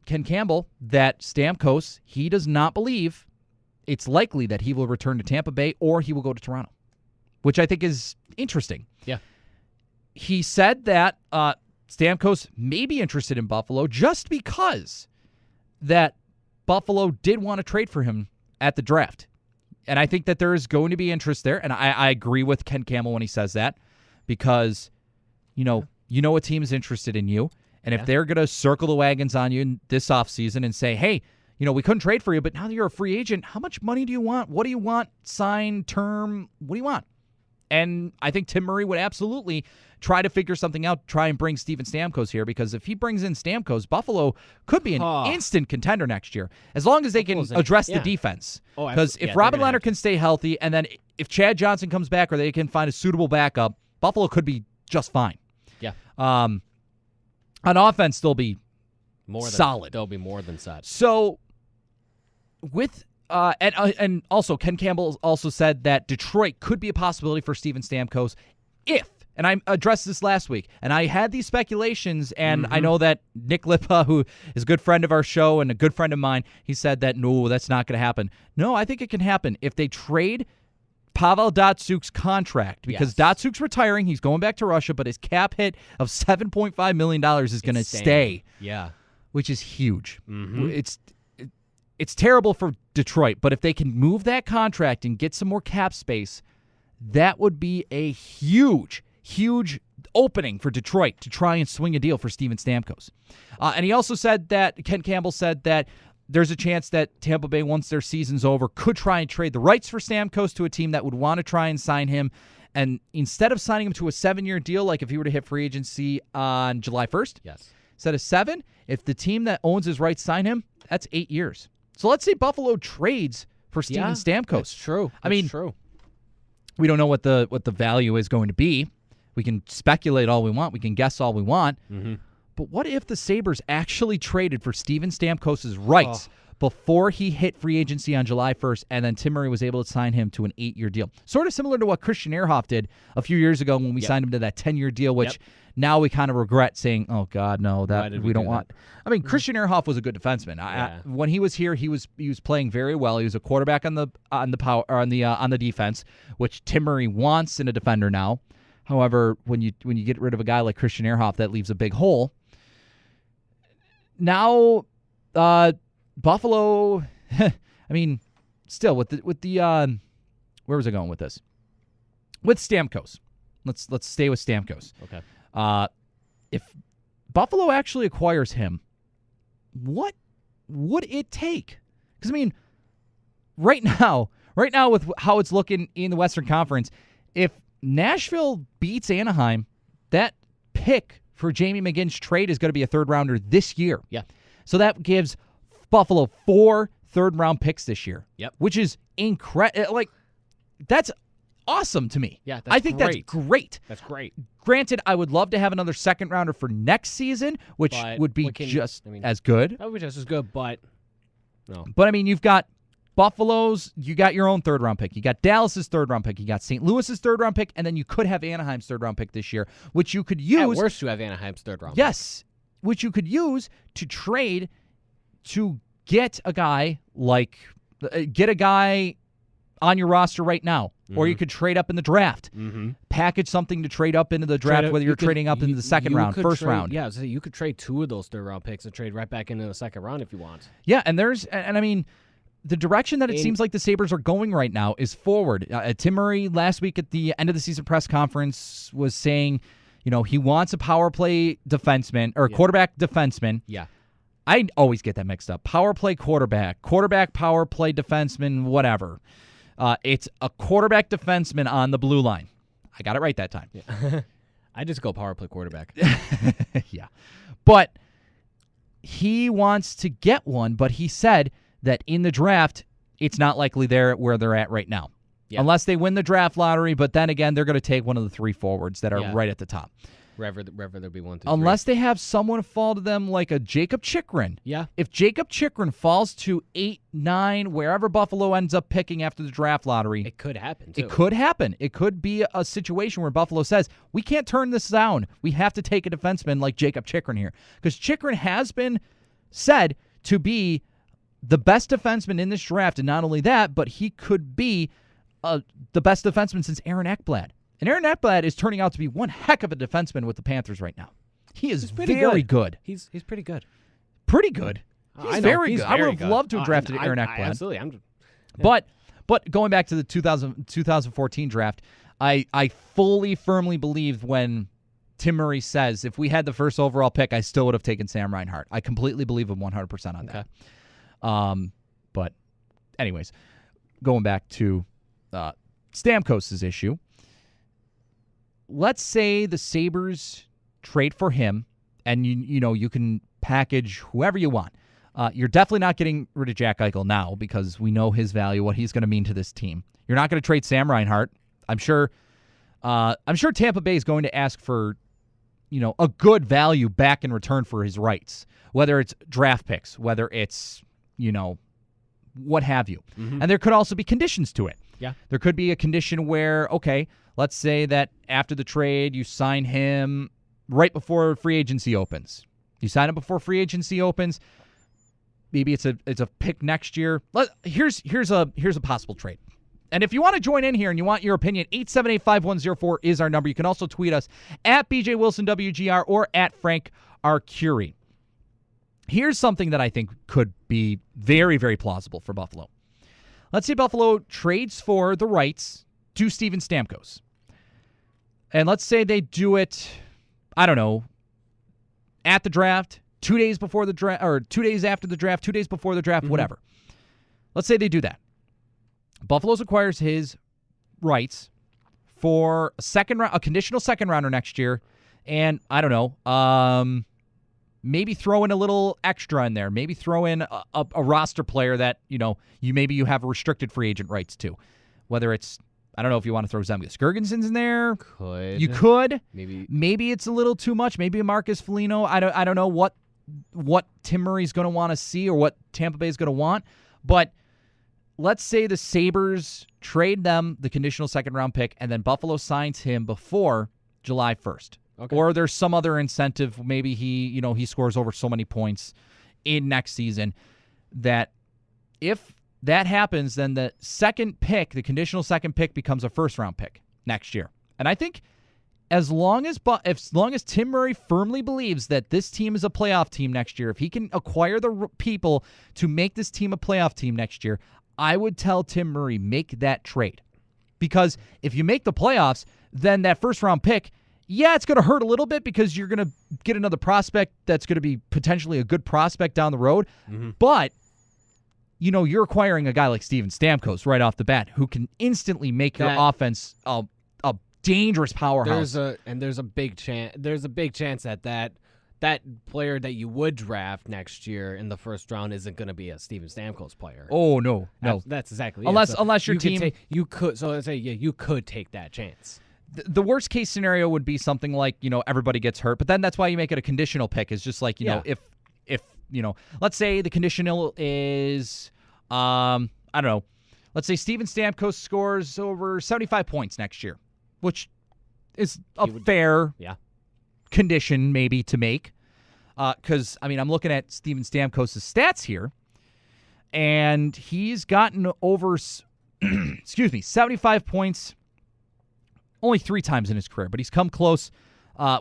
Ken Campbell, that Stamkos, he does not believe it's likely that he will return to Tampa Bay or he will go to Toronto, which I think is interesting. Yeah. He said that Stamkos may be interested in Buffalo just because that Buffalo did want to trade for him at the draft. And I think that there is going to be interest there. And I agree with Ken Campbell when he says that because, you know a team is interested in you. And if they're going to circle the wagons on you in this offseason and say, hey, we couldn't trade for you, but now that you're a free agent, how much money do you want? What do you want? Sign, term? What do you want? And I think Tim Murray would absolutely try to figure something out, try and bring Steven Stamkos here, because if he brings in Stamkos, Buffalo could be an instant contender next year, as long as they can address the defense. Because if Robin Leonard can stay healthy, and then if Chad Johnson comes back or they can find a suitable backup, Buffalo could be just fine. Yeah. On offense, they'll be solid. They'll be more than set. So, with and also Ken Campbell also said that Detroit could be a possibility for Steven Stamkos if, and I addressed this last week, and I had these speculations, and I know that Nick Lippa, who is a good friend of our show and a good friend of mine, he said that, no, that's not going to happen. No, I think it can happen. If they trade Pavel Datsuk's contract, because Datsuk's retiring. He's going back to Russia, but his cap hit of $7.5 million is going to stay. Yeah. Which is huge. Mm-hmm. It's terrible for Detroit, but if they can move that contract and get some more cap space, that would be a huge, huge opening for Detroit to try and swing a deal for Steven Stamkos. And he also said that, Ken Campbell said that there's a chance that Tampa Bay, once their season's over, could try and trade the rights for Stamkos to a team that would want to try and sign him. And instead of signing him to a 7-year deal, like if he were to hit free agency on July 1st, instead of 7, if the team that owns his rights sign him, that's 8 years. So let's say Buffalo trades for Steven Stamkos. That's true. I mean, we don't know what the value is going to be. We can speculate all we want. We can guess all we want. Mm-hmm. But what if the Sabres actually traded for Steven Stamkos' rights before he hit free agency on July 1st, and then Tim Murray was able to sign him to an 8-year deal? Sort of similar to what Christian Ehrhoff did a few years ago when we signed him to that 10-year deal, which now we kind of regret saying, oh, God, no, that we don't want. I mean, Christian Ehrhoff was a good defenseman. When he was here, he was playing very well. He was a quarterback on the defense, which Tim Murray wants in a defender now. However, when you get rid of a guy like Christian Ehrhoff, that leaves a big hole. Now, Buffalo. I mean, still with the where was I going with this? With Stamkos. Let's stay with Stamkos. Okay. If Buffalo actually acquires him, what would it take? Because I mean, right now with how it's looking in the Western Conference, if Nashville beats Anaheim, that pick for Jamie McGinn's trade is going to be a third-rounder this year. Yeah. So that gives Buffalo 4 third-round picks this year. Yep. Which is incredible. Like, that's awesome to me. Yeah, I think that's great. That's great. Granted, I would love to have another second-rounder for next season, which would be as good. That would be just as good, but no. But, I mean, you've got Buffalo's, you got your own third-round pick. You got Dallas's third-round pick. You got St. Louis's third-round pick, and then you could have Anaheim's third-round pick this year, which you could use. At worst, you have Anaheim's third-round pick. Yes, which you could use to trade to get a guy on your roster right now. Or you could trade up in the draft. Mm-hmm. Package something to trade up into the draft, whether you're trading up into the second round, first round. Yeah, so you could trade 2 of those third-round picks and trade right back into the second round if you want. Yeah, and I mean, the direction that it seems like the Sabres are going right now is forward. Tim Murray last week at the end of the season press conference was saying, he wants a power play defenseman or quarterback defenseman. Yeah. I always get that mixed up. Power play quarterback, power play defenseman, whatever. It's a quarterback defenseman on the blue line. I got it right that time. Yeah. I just go power play quarterback. Yeah. But he wants to get one, but he said that in the draft, it's not likely they're where they're at right now. Yeah. Unless they win the draft lottery, but then again, they're going to take one of the 3 forwards that are right at the top. Wherever there'll be 1, 2, 3. Unless they have someone fall to them like a Jacob Chikrin. Yeah. If Jacob Chikrin falls to 8, 9, wherever Buffalo ends up picking after the draft lottery. It could happen, too. It could happen. It could be a situation where Buffalo says, we can't turn this down. We have to take a defenseman like Jacob Chikrin here. Because Chikrin has been said to be the best defenseman in this draft. And not only that, but he could be the best defenseman since Aaron Ekblad. And Aaron Ekblad is turning out to be one heck of a defenseman with the Panthers right now. He's very good. He's pretty good. Pretty good. He's very good. I would have loved to have drafted Aaron Ekblad. Absolutely. But going back to the 2014 draft, I fully, firmly believe when Tim Murray says, if we had the first overall pick, I still would have taken Sam Reinhart. I completely believe him 100% on that. But anyways, going back to Stamkos' issue. Let's say the Sabres trade for him, and you can package whoever you want. You're definitely not getting rid of Jack Eichel now because we know his value, what he's going to mean to this team. You're not going to trade Sam Reinhart. I'm sure Tampa Bay is going to ask for, a good value back in return for his rights, whether it's draft picks, whether it's, what have you. Mm-hmm. And there could also be conditions to it. Yeah. There could be a condition where, okay, let's say that after the trade, you sign him right before free agency opens. You sign him before free agency opens. Maybe it's a pick next year. Here's a possible trade. And if you want to join in here and you want your opinion, 878-5104 is our number. You can also tweet us at BJWilsonWGR or at Frank Arcury. Here's something that I think could be very, very plausible for Buffalo. Let's say Buffalo trades for the rights to Steven Stamkos. And let's say they do it, I don't know, at the draft, 2 days before the draft, or 2 days after the draft, 2 days before the draft, whatever. Let's say they do that. Buffalo acquires his rights for a conditional second rounder next year, and I don't know, maybe throw in a little extra in there. Maybe throw in a roster player that you have restricted free agent rights to, whether it's, I don't know if you want to throw Zemgus Girgensons in there. You could. Maybe it's a little too much. Maybe a Marcus Foligno. I don't know what Tim Murray's going to want to see or what Tampa Bay is going to want. But let's say the Sabres trade them the conditional second-round pick, and then Buffalo signs him before July 1st. Okay. Or there's some other incentive. Maybe he scores over so many points in next season that if that happens, then the second pick, the conditional second pick, becomes a first-round pick next year. And I think as long as Tim Murray firmly believes that this team is a playoff team next year, if he can acquire the people to make this team a playoff team next year, I would tell Tim Murray, make that trade. Because if you make the playoffs, then that first-round pick, yeah, it's going to hurt a little bit because you're going to get another prospect that's going to be potentially a good prospect down the road. But you're acquiring a guy like Steven Stamkos right off the bat who can instantly make your offense a dangerous powerhouse. There's a big chance that player that you would draft next year in the first round isn't going to be a Steven Stamkos player. Oh no, that's exactly unless your team you could take that chance. The worst case scenario would be something like everybody gets hurt, but then that's why you make it a conditional pick. Is just like if let's say the conditional is, I don't know, let's say Steven Stamkos scores over 75 points next year, which is fair condition maybe to make. Because, I'm looking at Steven Stamkos' stats here, and he's gotten over, 75 points only 3 times in his career, but he's come close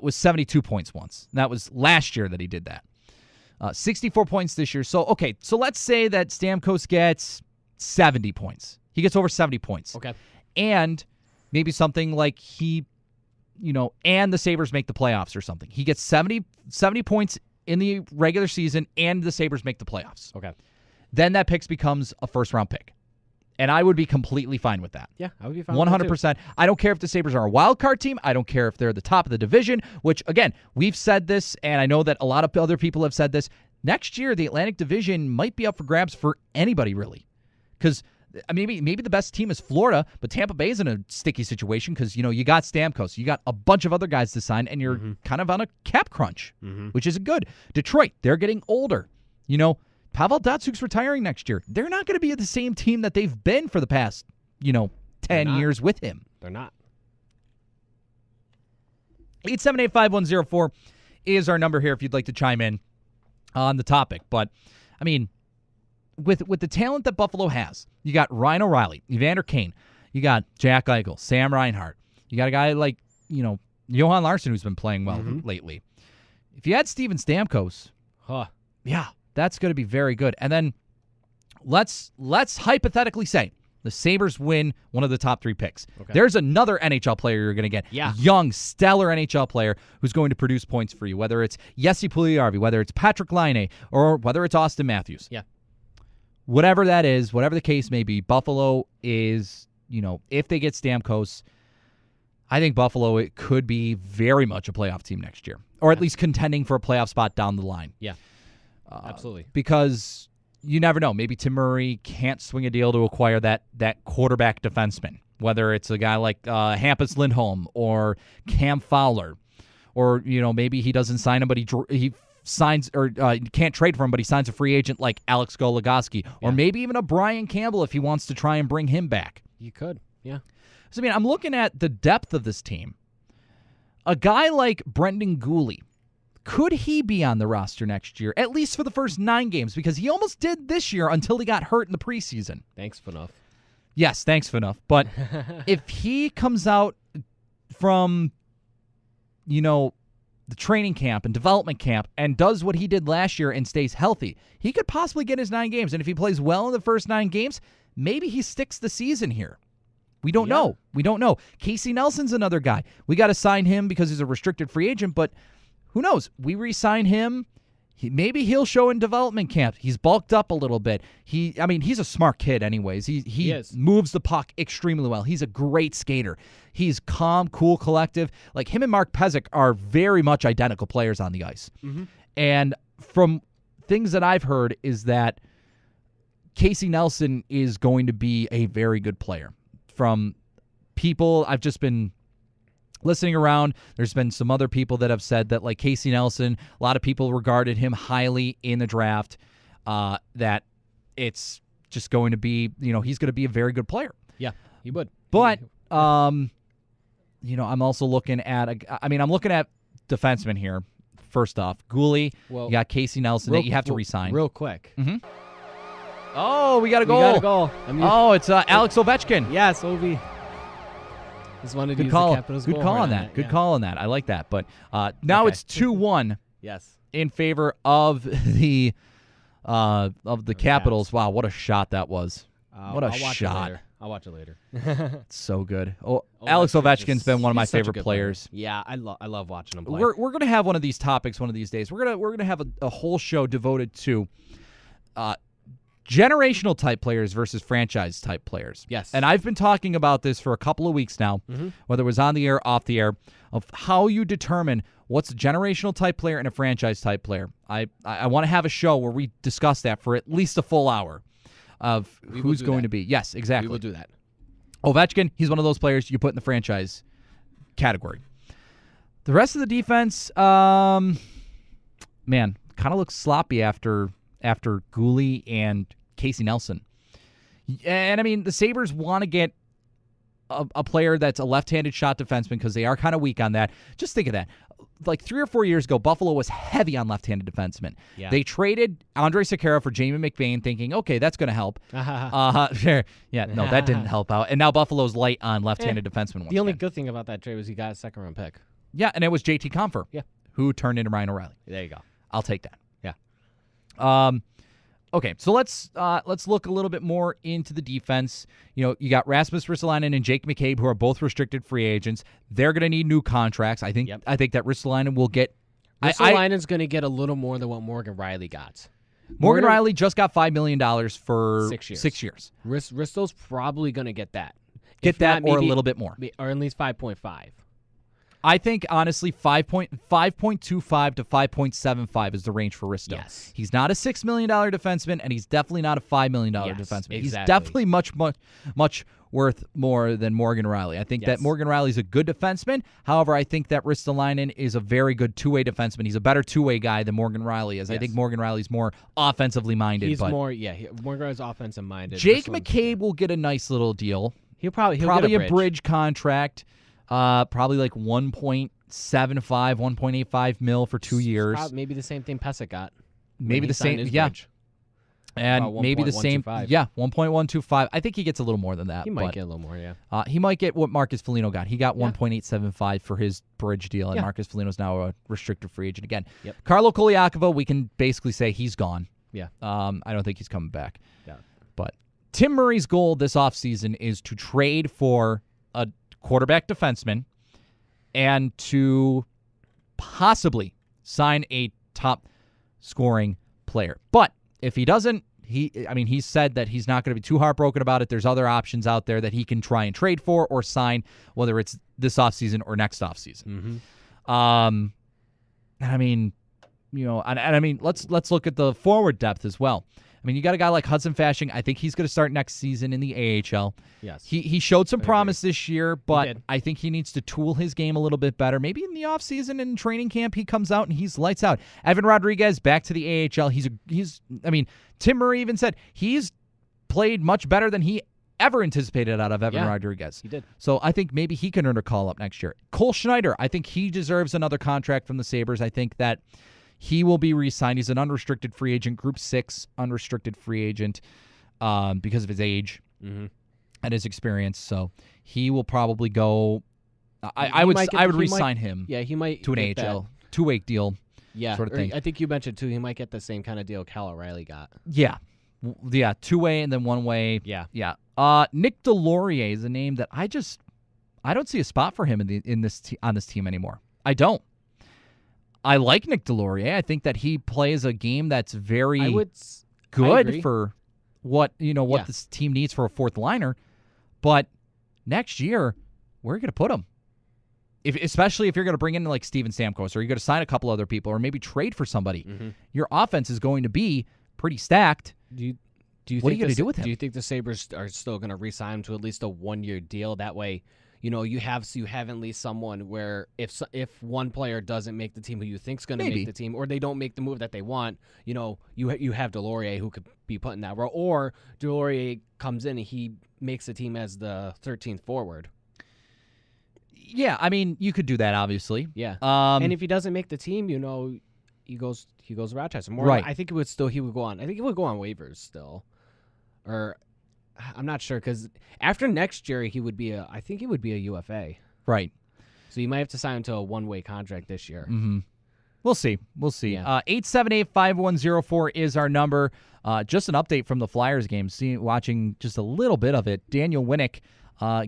with 72 points once. And that was last year that he did that. 64 points this year. So let's say that Stamkos gets 70 points. He gets over 70 points. Okay. And maybe something like and the Sabres make the playoffs or something. He gets 70 points in the regular season and the Sabres make the playoffs. Okay. Then that pick becomes a first-round pick. And I would be completely fine with that. Yeah, I would be fine with that 100%. I don't care if the Sabres are a wild card team. I don't care if they're the top of the division, which, again, we've said this, and I know that a lot of other people have said this. Next year, the Atlantic Division might be up for grabs for anybody, really. Because maybe the best team is Florida, but Tampa Bay is in a sticky situation because, you got Stamkos. You got a bunch of other guys to sign, and you're kind of on a cap crunch, which isn't good. Detroit, they're getting older. Pavel Datsuk's retiring next year. They're not going to be the same team that they've been for the past, 10 years with him. They're not. 878-5104 is our number here if you'd like to chime in on the topic. But, with the talent that Buffalo has, you got Ryan O'Reilly, Evander Kane, you got Jack Eichel, Sam Reinhart. You got a guy like, Johan Larsson who's been playing well lately. If you had Steven Stamkos, yeah, that's going to be very good. And then let's hypothetically say the Sabres win one of the top 3 picks. Okay. There's another NHL player you're going to get. Yeah. Young, stellar NHL player who's going to produce points for you, whether it's Jesse Puljujarvi, whether it's Patrick Laine, or whether it's Austin Matthews. Yeah. Whatever that is, whatever the case may be, Buffalo is, if they get Stamkos, I think Buffalo, it could be very much a playoff team next year, or at least contending for a playoff spot down the line. Yeah. Absolutely. Because you never know. Maybe Tim Murray can't swing a deal to acquire that quarterback defenseman, whether it's a guy like Hampus Lindholm or Cam Fowler, or maybe he doesn't sign him, but he signs or can't trade for him, but he signs a free agent like Alex Goligoski, or maybe even a Brian Campbell if he wants to try and bring him back. You could, yeah. So I'm looking at the depth of this team. A guy like Brendan Gooley. Could he be on the roster next year, at least for the first 9 games? Because he almost did this year until he got hurt in the preseason. Thanks, Fanoff. Yes, thanks, Fanuff. But if he comes out from, the training camp and development camp and does what he did last year and stays healthy, he could possibly get his 9 games. And if he plays well in the first 9 games, maybe he sticks the season here. We don't know. We don't know. Casey Nelson's another guy. We got to sign him because he's a restricted free agent, but who knows? We re-sign him. Maybe he'll show in development camp. He's bulked up a little bit. He's a smart kid anyways. He moves the puck extremely well. He's a great skater. He's calm, cool, collective. Like him and Mark Pezic are very much identical players on the ice. Mm-hmm. And from things that I've heard is that Casey Nelson is going to be a very good player. From people I've just been listening around, there's been some other people that have said that, like Casey Nelson, a lot of people regarded him highly in the draft, that it's just going to be, he's going to be a very good player. Yeah, he would. But, I'm also looking at, I'm looking at defensemen here. First off, Gooley, you got Casey Nelson that you have to re-sign. Real quick. Mm-hmm. Oh, we got a goal. We got a goal. It's Alex Ovechkin. Yes, Ovi. Just wanted to use call. the Capitals Good goal call right on that. Good call on that. I like that. But now it's 2-1. Yes. In favor of the Capitals. Wow, what a shot that was. What a shot. I'll watch it later. It's so good. Alex Ovechkin's been one of my favorite players. Yeah, I love watching him play. We're going to have one of these topics one of these days. We're going to have a whole show devoted to generational type players versus franchise type players. Yes. And I've been talking about this for a couple of weeks now, whether it was on the air, off the air, of how you determine what's a generational type player and a franchise type player. I want to have a show where we discuss that for at least a full hour of who's going to be. Yes, exactly. We will do that. Ovechkin, he's one of those players you put in the franchise category. The rest of the defense, kind of looks sloppy after Gooley and Casey Nelson. And, the Sabres want to get a player that's a left-handed shot defenseman because they are kind of weak on that. Just think of that. Like 3 or 4 years ago, Buffalo was heavy on left-handed defensemen. Yeah. They traded Andre Sekera for Jamie McBain thinking, okay, that's going to help. Sure. Yeah, no, that didn't help out. And now Buffalo's light on left-handed defensemen. The only good thing about that trade was he got a second-round pick. Yeah, and it was JT Compher, who turned into Ryan O'Reilly. There you go. I'll take that. Yeah. Okay, so let's look a little bit more into the defense. You got Rasmus Ristolainen and Jake McCabe, who are both restricted free agents. They're going to need new contracts. I think that Ristolainen will get. Ristolainen's going to get a little more than what Morgan Riley got. Morgan Riley just got $5 million for 6 years. 6 years. Risto's probably going to get that. Get that or a little bit more, or at least 5.5. I think, honestly, 5.25 to 5.75 is the range for Risto. Yes. He's not a $6 million defenseman, and he's definitely not a $5 million defenseman. Exactly. He's definitely much worth more than Morgan Riley. I think that Morgan Riley's a good defenseman. However, I think that Ristolainen is a very good two-way defenseman. He's a better two-way guy than Morgan Riley is. I think Morgan Riley's more offensively minded. He's more, Morgan Riley's offensive minded. Jake McCabe will get a nice little deal. He'll probably get a bridge Contract. Probably like 1.75, 1.85 mil for 2 years. Maybe the same thing Pesek got. Maybe the same, bridge. And maybe the same, 1.125. I think he gets a little more than that. He might get a little more, he might get what Marcus Foligno got. He got 1.875 for his bridge deal, and Marcus Foligno's now a restricted free agent again. Yep. Carlo Koliakova, we can basically say he's gone. Yeah. I don't think he's coming back. Yeah. But Tim Murray's goal this offseason is to trade for a quarterback defenseman and to possibly sign a top scoring player. But if he doesn't, he said that he's not going to be too heartbroken about it. There's other options out there that he can try and trade for or sign, whether it's this offseason or next offseason. Let's look at the forward depth as well. You got a guy like Hudson Fasching. I think he's going to start next season in the AHL. Yes. He showed some promise this year, but I think he needs to tool his game a little bit better. Maybe in the offseason and training camp, he comes out and he's lights out. Evan Rodriguez back to the AHL. Tim Murray even said he's played much better than he ever anticipated out of Evan Rodriguez. He did. So I think maybe he can earn a call up next year. Cole Schneider, I think he deserves another contract from the Sabres. I think that he will be re-signed. He's an unrestricted free agent, Group 6 unrestricted free agent because of his age. at his experience. So he will probably go. I would re-sign him. Yeah, he might to an AHL 2-way deal. Yeah, sort of thing. I think you mentioned too. He might get the same kind of deal Cal O'Reilly got. Yeah, 2-way and then 1-way. Yeah. Nick Delorier is a name that I don't see a spot for him on this team anymore. I don't. I like Nick Delorier. I think that he plays a game that's very good for what this team needs for a fourth liner. But next year, where are you going to put him? Especially if you're going to bring in like Steven Stamkos, or you're going to sign a couple other people, or maybe trade for somebody. Mm-hmm. Your offense is going to be pretty stacked. What are you going to do with him? Do you think the Sabres are still going to re-sign him to at least a 1-year deal? That way, you have at least someone where if one player doesn't make the team who you think's going to make the team, or they don't make the move that they want, you have Delorier who could be put in that role, or Delorier comes in and he makes the team as the 13th forward. Yeah, I mean, you could do that, obviously. Yeah. And if he doesn't make the team, he goes to Rochester. Right. I think he would go on. I think he would go on waivers still. Or I'm not sure, because after next year I think he would be a UFA. Right. So you might have to sign him to a 1-way contract this year. Mm-hmm. We'll see. Yeah. 878-5104 is our number. Just an update from the Flyers game. Watching just a little bit of it. Daniel Winnick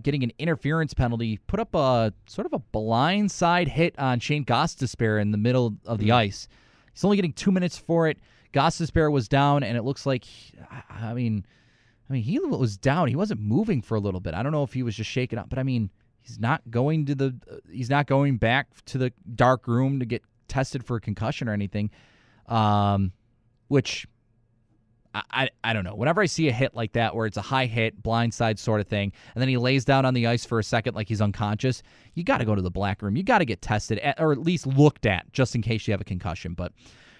getting an interference penalty, put up a sort of a blindside hit on Shane Gostisbehere in the middle of the ice. He's only getting 2 minutes for it. Gostisbehere was down, and it looks like, I mean, he was down. He wasn't moving for a little bit. I don't know if he was just shaken up, but I mean, he's not going back to the dark room to get tested for a concussion or anything, which I don't know. Whenever I see a hit like that where it's a high hit, blindside sort of thing, and then he lays down on the ice for a second like he's unconscious, you got to go to the black room. You got to get tested or at least looked at just in case you have a concussion. But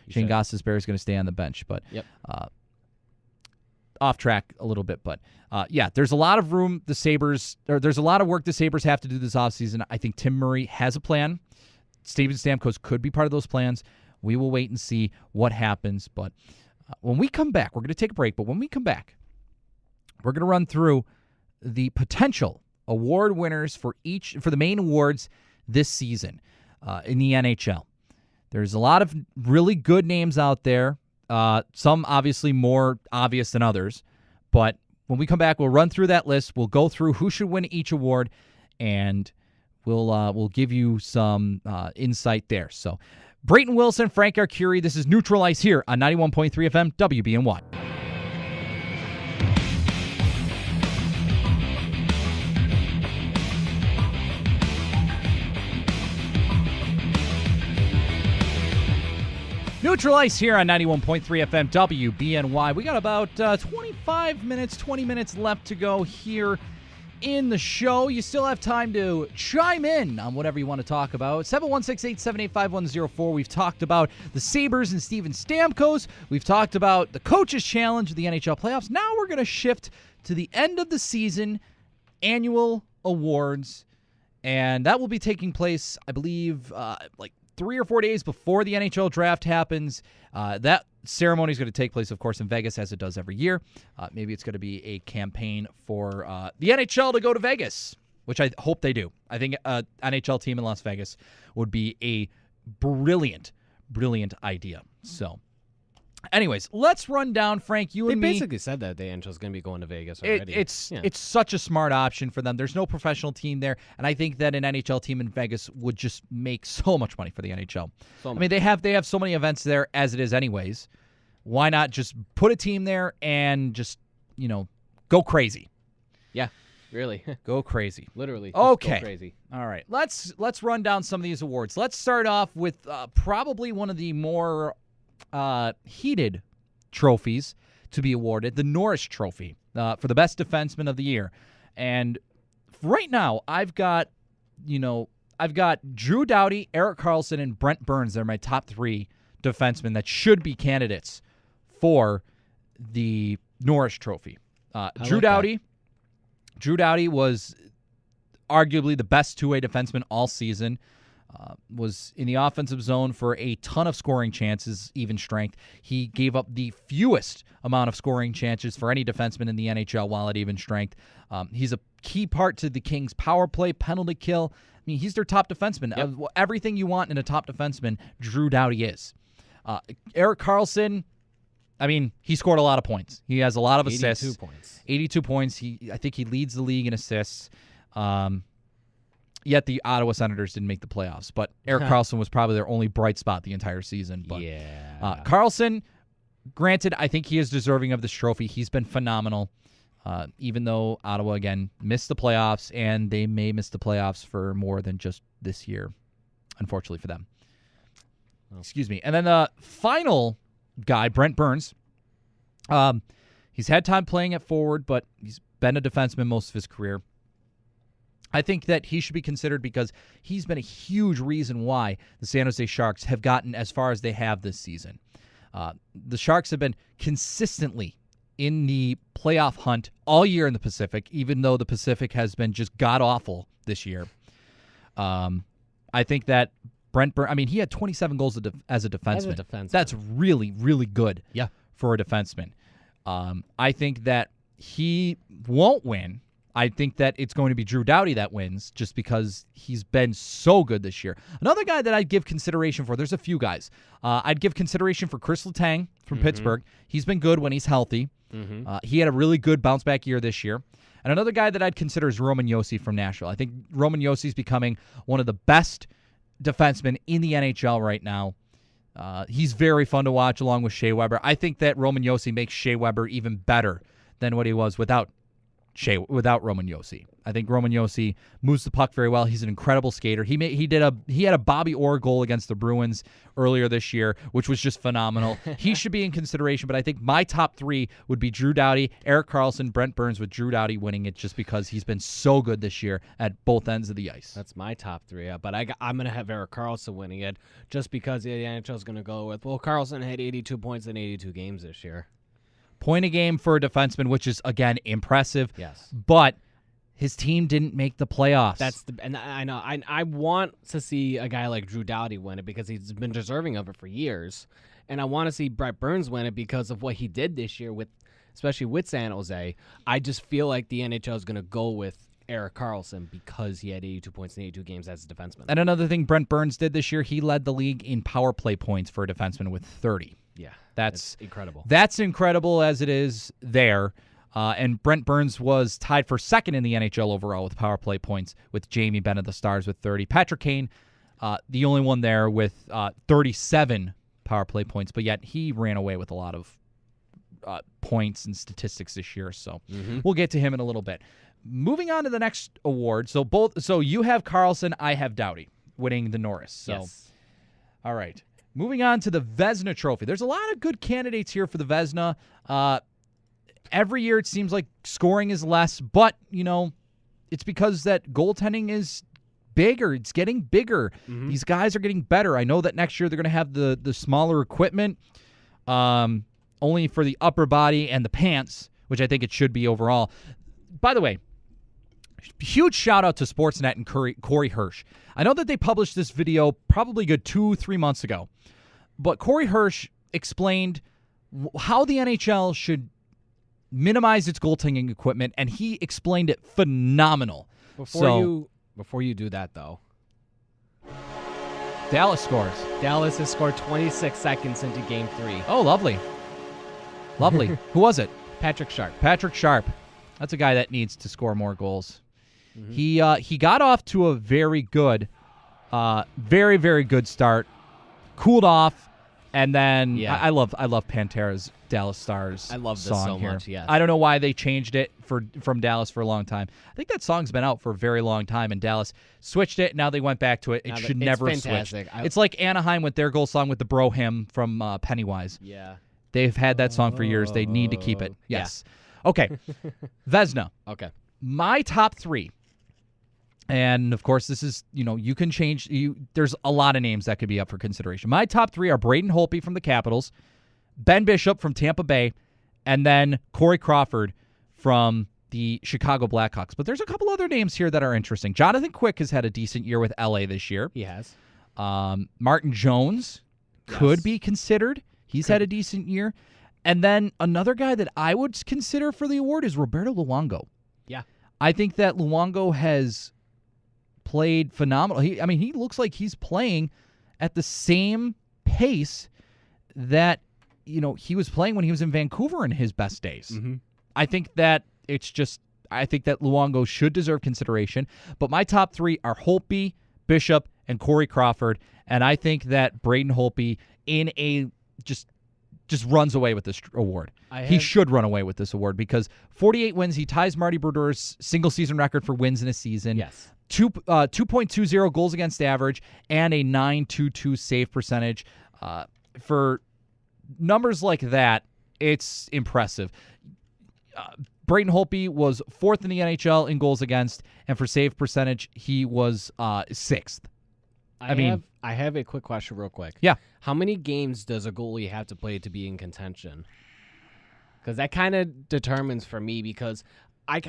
Shane Gostisbehere is going to stay on the bench. But off track a little bit. But there's a lot of room there's a lot of work the Sabres have to do this offseason. I think Tim Murray has a plan. Steven Stamkos could be part of those plans. We will wait and see what happens. But when we come back, we're going to take a break, but when we come back, we're going to run through the potential award winners for the main awards this season in the NHL. There's a lot of really good names out there, some obviously more obvious than others, but when we come back, we'll run through that list. We'll go through who should win each award, and we'll give you some insight there. So, Brayton Wilson, Frank Arcury, this is Neutral Ice here on 91.3 FM WBNY. Neutral Ice here on 91.3 FM WBNY. We got about 20 minutes left to go here in the show. You still have time to chime in on whatever you want to talk about. 716-878-5104. We've talked about the Sabres and Steven Stamkos. We've talked about the Coaches Challenge of the NHL Playoffs. Now we're going to shift to the end of the season annual awards, and that will be taking place, I believe, like 3 or 4 days before the NHL draft happens. That ceremony is going to take place, of course, in Vegas, as it does every year. Maybe it's going to be a campaign for the NHL to go to Vegas, which I hope they do. I think an NHL team in Las Vegas would be a brilliant idea. So, anyways, let's run down, Frank, you and me. They basically said that the NHL's going to be going to Vegas already. It's such a smart option for them. There's no professional team there, and I think that an NHL team in Vegas would just make so much money for the NHL. I mean, they have so many events there as it is anyways. Why not just put a team there and just, go crazy? Yeah, really. Go crazy. Literally. Okay. Go crazy. All right. Let's run down some of these awards. Let's start off with probably one of the more heated trophies to be awarded, the Norris Trophy for the best defenseman of the year. And right now, I've got Drew Doughty, Erik Karlsson, and Brent Burns. They're my top 3 defensemen that should be candidates for the Norris Trophy. Drew Doughty was arguably the best two-way defenseman all season. was in the offensive zone for a ton of scoring chances, even strength. He gave up the fewest amount of scoring chances for any defenseman in the NHL while at even strength. He's a key part to the Kings' power play, penalty kill. I mean, he's their top defenseman. Yep. Everything you want in a top defenseman, Drew Doughty is. Erik Karlsson, I mean, he scored a lot of points. He has a lot of assists. 82 points. I think he leads the league in assists. Yet the Ottawa Senators didn't make the playoffs. But Erik Karlsson was probably their only bright spot the entire season. But Karlsson, granted, I think he is deserving of this trophy. He's been phenomenal. Even though Ottawa, again, missed the playoffs, and they may miss the playoffs for more than just this year, unfortunately for them. Excuse me. And then the final guy, Brent Burns. He's had time playing at forward, but he's been a defenseman most of his career. I think that he should be considered because he's been a huge reason why the San Jose Sharks have gotten as far as they have this season. The Sharks have been consistently in the playoff hunt all year in the Pacific, even though the Pacific has been just god-awful this year. I think that Brent Burns, I mean, he had 27 goals as a defenseman. That's really, really good for a defenseman. I think that he won't win. I think that it's going to be Drew Doughty that wins just because he's been so good this year. Another guy that I'd give consideration for, there's a few guys. I'd give consideration for Chris Letang from Pittsburgh. He's been good when he's healthy. He had a really good bounce-back year this year. And another guy that I'd consider is Roman Josi from Nashville. I think Roman Josi's becoming one of the best defensemen in the NHL right now. He's very fun to watch along with Shea Weber. I think that Roman Josi makes Shea Weber even better than what he was without Roman Josi. I think Roman Josi moves the puck very well. He's an incredible skater. He had a Bobby Orr goal against the Bruins earlier this year, which was just phenomenal. He should be in consideration, but I think my top three would be Drew Doughty, Erik Karlsson, Brent Burns, with Drew Doughty winning it just because he's been so good this year at both ends of the ice. That's my top three, but I'm going to have Erik Karlsson winning it just because the NHL is going to go with, Karlsson had 82 points in 82 games this year. Point a game for a defenseman, which is, again, impressive. Yes. But his team didn't make the playoffs. And I know. I want to see a guy like Drew Doughty win it because he's been deserving of it for years. And I want to see Brent Burns win it because of what he did this year, especially with San Jose. I just feel like the NHL is going to go with Erik Karlsson because he had 82 points in 82 games as a defenseman. And another thing Brent Burns did this year, he led the league in power play points for a defenseman with 30. Yeah, that's incredible. That's incredible as it is there. And Brent Burns was tied for second in the NHL overall with power play points with Jamie Benn of the Stars with 30. Patrick Kane, the only one there with 37 power play points, but yet he ran away with a lot of points and statistics this year. So we'll get to him in a little bit. Moving on to the next award. So you have Karlsson, I have Doughty winning the Norris. So, yes. All right. Moving on to the Vezina Trophy. There's a lot of good candidates here for the Vezina. Every year it seems like scoring is less, but, it's because that goaltending is bigger. It's getting bigger. These guys are getting better. I know that next year they're going to have the smaller equipment, only for the upper body and the pants, which I think it should be overall. By the way, huge shout out to Sportsnet and Corey Hirsch. I know that they published this video probably good 2-3 months ago, but Corey Hirsch explained how the NHL should minimize its goaltending equipment, and he explained it phenomenal. Before you do that, though, Dallas scores. Dallas has scored 26 seconds into Game 3. Oh, lovely. Lovely. Who was it? Patrick Sharp. Patrick Sharp. That's a guy that needs to score more goals. He got off to a very good, very, very good start, cooled off, and then I love Pantera's Dallas Stars. I love this song so here. much. Yes. I don't know why they changed it from Dallas for a long time. I think that song's been out for a very long time, and Dallas switched it. Now they went back to it. It should never have switched. It's like Anaheim with their goal song with the bro hymn from Pennywise. Yeah. They've had that song for years. They need to keep it. Yes. Yeah. Okay. Vezina. Okay. My top three. And, of course, this is, you can change. There's a lot of names that could be up for consideration. My top three are Brayton Holtby from the Capitals, Ben Bishop from Tampa Bay, and then Corey Crawford from the Chicago Blackhawks. But there's a couple other names here that are interesting. Jonathan Quick has had a decent year with LA this year. He has. Martin Jones could be considered. He's had a decent year. And then another guy that I would consider for the award is Roberto Luongo. Yeah. I think that Luongo has played phenomenal. He looks like he's playing at the same pace that he was playing when he was in Vancouver in his best days. Mm-hmm. I think that Luongo should deserve consideration. But my top three are Holtby, Bishop, and Corey Crawford. And I think that Brayton Holtby just runs away with this award. He should run away with this award because 48 wins. He ties Marty Brodeur's single-season record for wins in a season. Yes. 2.20 goals against average and a .922 save percentage. For numbers like that, it's impressive. Brayton Holtby was 4th in the NHL in goals against, and for save percentage, he was 6th. I have a quick question real quick. Yeah. How many games does a goalie have to play to be in contention? Because that kind of determines for me because I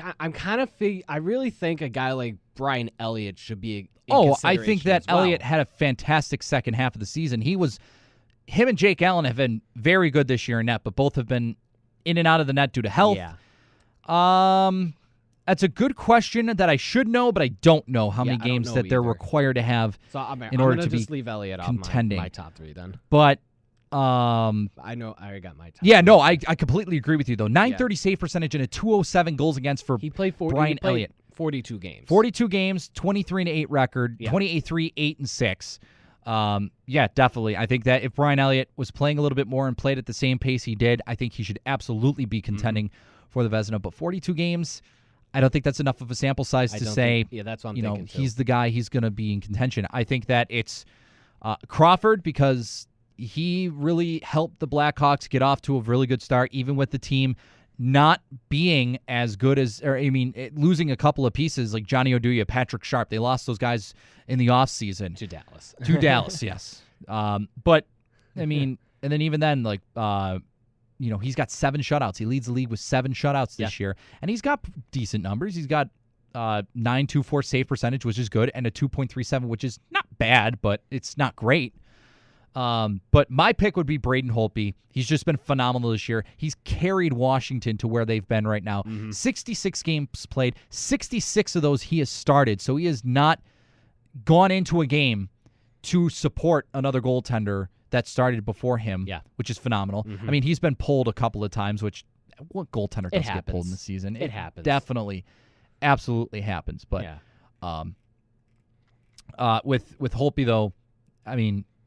really think a guy like Brian Elliott should be I think that Elliott had a fantastic second half of the season. Him and Jake Allen have been very good this year in net, but both have been in and out of the net due to health. Yeah. That's a good question that I should know, but I don't know how many games that they're required to have in order to be leave Elliott contending. Off my top three then. But I know I already got my top. Yeah, no, I completely agree with you though. .930 save percentage and a .207 goals against for Brian Elliott. 42 games. 42 games, 23-8 record, 28-3, 8-6. Yeah, definitely. I think that if Brian Elliott was playing a little bit more and played at the same pace he did, I think he should absolutely be contending for the Vezina. But 42 games, I don't think that's enough of a sample size to say, that's what I'm thinking too. He's the guy, he's going to be in contention. I think that it's Crawford because he really helped the Blackhawks get off to a really good start, even with the team not being as good as, losing a couple of pieces like Johnny Oduya, Patrick Sharp. They lost those guys in the offseason. To Dallas. To Dallas, yes. But, and then even then, he's got 7 shutouts. He leads the league with 7 shutouts this year. And he's got decent numbers. He's got .924 save percentage, which is good, and a 2.37, which is not bad, but it's not great. But my pick would be Brayton Holtby. He's just been phenomenal this year. He's carried Washington to where they've been right now. 66 games played. 66 of those he has started. So he has not gone into a game to support another goaltender that started before him, which is phenomenal. He's been pulled a couple of times, which what goaltender doesn't get pulled in the season? It happens. Definitely, absolutely happens. But with Holtby, though,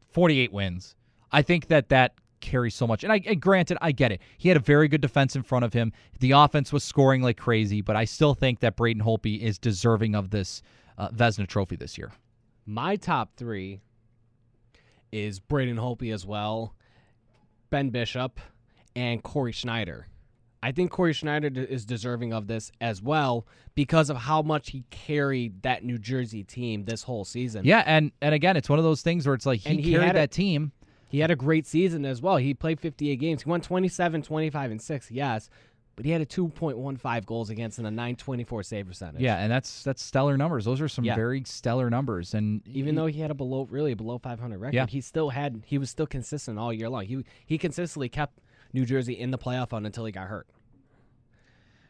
48 wins. I think that carries so much. And granted, I get it. He had a very good defense in front of him. The offense was scoring like crazy, but I still think that Brayton Holtby is deserving of this Vezina trophy this year. My top 3 is Brayton Holtby as well, Ben Bishop, and Corey Schneider. I think Corey Schneider is deserving of this as well because of how much he carried that New Jersey team this whole season. Yeah, and again, it's one of those things where it's like he carried that team. He had a great season as well. He played 58 games. He won 27, 25, and 6, yes, but he had a 2.15 goals against and a .924 save percentage. Yeah, and that's stellar numbers. Those are some very stellar numbers. And even though he had a below 500 record, he was still consistent all year long. He consistently kept New Jersey in the playoff hunt until he got hurt.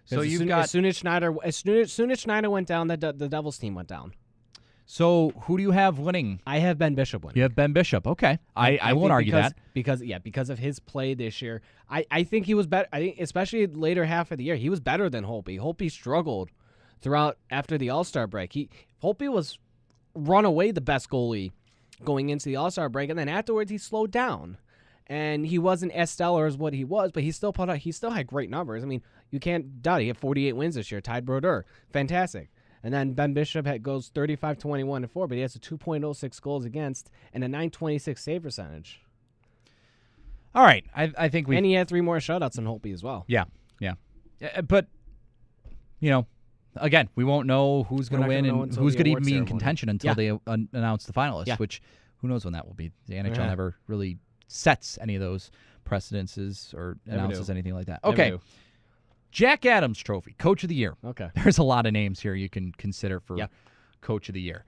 So as soon as Schneider went down, the Devils team went down. So who do you have winning? I have Ben Bishop winning. You have Ben Bishop. Okay, I won't argue that because of his play this year. I think he was better. I think especially later half of the year, he was better than Holtby. Holtby struggled throughout after the All-Star break. Holtby was run away the best goalie going into the All-Star break, and then afterwards he slowed down. And he wasn't as stellar as what he was, but he still had great numbers. You can't doubt it. He had 48 wins this year, tied Brodeur. Fantastic. And then Ben Bishop goes 35-21-4, but he has a 2.06 goals against and a .926 save percentage. All right, I think we. And he had 3 more shutouts than Holtby as well. Yeah. But again, we won't know who's going to win and who's going to even be in contention until they announce the finalists. Which who knows when that will be? The NHL never really sets any of those precedences or announces anything like that. Okay. Jack Adams Trophy, Coach of the Year. Okay. There's a lot of names here you can consider for Coach of the Year.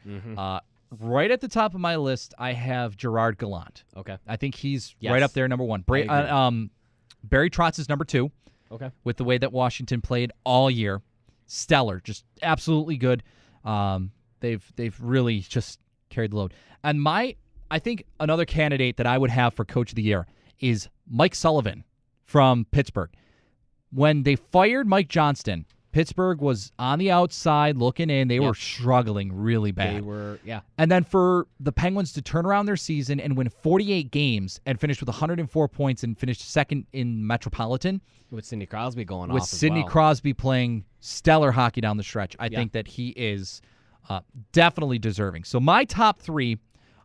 Right at the top of my list, I have Gerard Gallant. Okay. I think he's right up there, number one. Barry Trotz is number two. Okay. With the way that Washington played all year. Stellar, just absolutely good. They've really just carried the load. And I think another candidate that I would have for Coach of the Year is Mike Sullivan from Pittsburgh. When they fired Mike Johnston, Pittsburgh was on the outside looking in. They were struggling really bad. They were, And then for the Penguins to turn around their season and win 48 games and finish with 104 points and finish second in Metropolitan. With Sidney Crosby going off With Sidney Crosby playing stellar hockey down the stretch. I think that he is definitely deserving. So my top three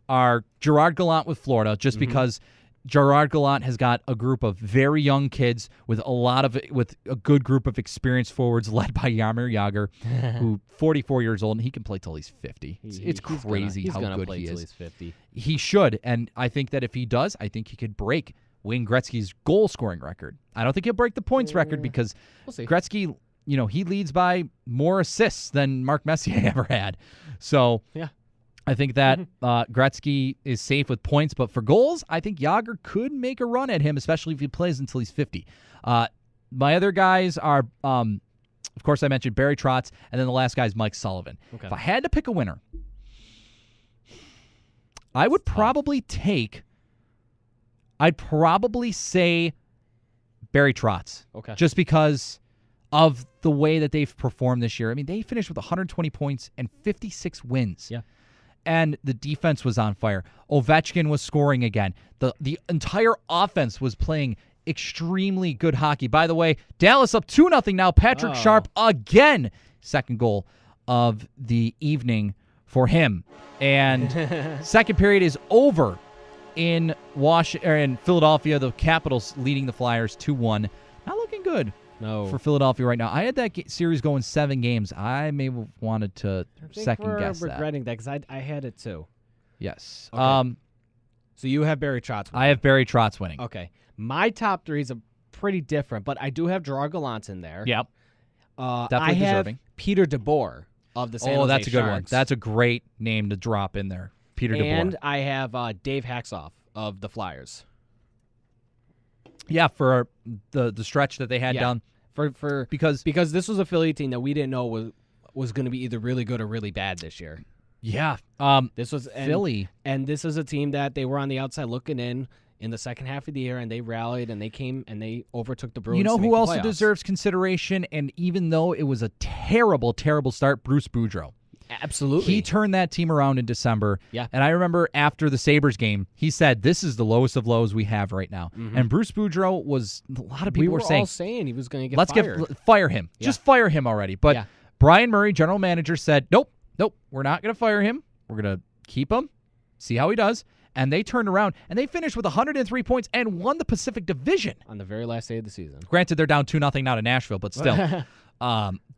are Gerard Gallant with Florida, just because Gerard Gallant has got a group of very young kids with a good group of experienced forwards led by Jaromir Jagr, who 44 years old, and he can play till he's 50. It's crazy how good he is. Till he's 50. He should, and I think that if he does, I think he could break Wayne Gretzky's goal-scoring record. I don't think he'll break the points record because Gretzky, he leads by more assists than Mark Messier ever had. So I think that Gretzky is safe with points, but for goals, I think Jagr could make a run at him, especially if he plays until he's 50. My other guys are, of course, I mentioned Barry Trotz, and then the last guy is Mike Sullivan. Okay. If I had to pick a winner, I'd probably say Barry Trotz. Okay. Just because of the way that they've performed this year. I mean, they finished with 120 points and 56 wins. Yeah. And the defense was on fire. Ovechkin was scoring again. The entire offense was playing extremely good hockey. By the way, Dallas up 2-0 now. Patrick Sharp again. Second goal of the evening for him. And second period is over in Philadelphia. The Capitals leading the Flyers 2-1. Not looking good. No. For Philadelphia right now. I had that series going 7 games. I may have wanted to second guess that. I'm regretting that because I had it too. Yes. Okay. So you have Barry Trotz winning. I have Barry Trotz winning. Okay. My top three is pretty different, but I do have Gerard Gallant in there. Yep. Definitely deserving. Peter DeBoer of the San Jose that's a good Sharks. one. That's a great name to drop in there. Peter DeBoer. And I have Dave Hacksoff of the Flyers. Yeah, for the stretch that they had down. Because this was a Philly team that we didn't know was going to be either really good or really bad this year. Yeah. This was Philly. And this is a team that they were on the outside looking in the second half of the year, and they rallied, and they came, and they overtook the Bruins. You know to who make the also playoffs. deserves consideration, and even though it was a terrible, terrible start, Bruce Boudreau. Absolutely. He turned that team around in December. Yeah. And I remember after the Sabres game, he said, this is the lowest of lows we have right now. Mm-hmm. And Bruce Boudreau was, a lot of people were saying, all saying he was going to get fired. Fire him. Yeah. Just fire him already. But Brian Murray, general manager, said, nope, we're not going to fire him. We're going to keep him, see how he does. And they turned around, and they finished with 103 points and won the Pacific Division. On the very last day of the season. Granted, they're down 2-0 now to Nashville, but still.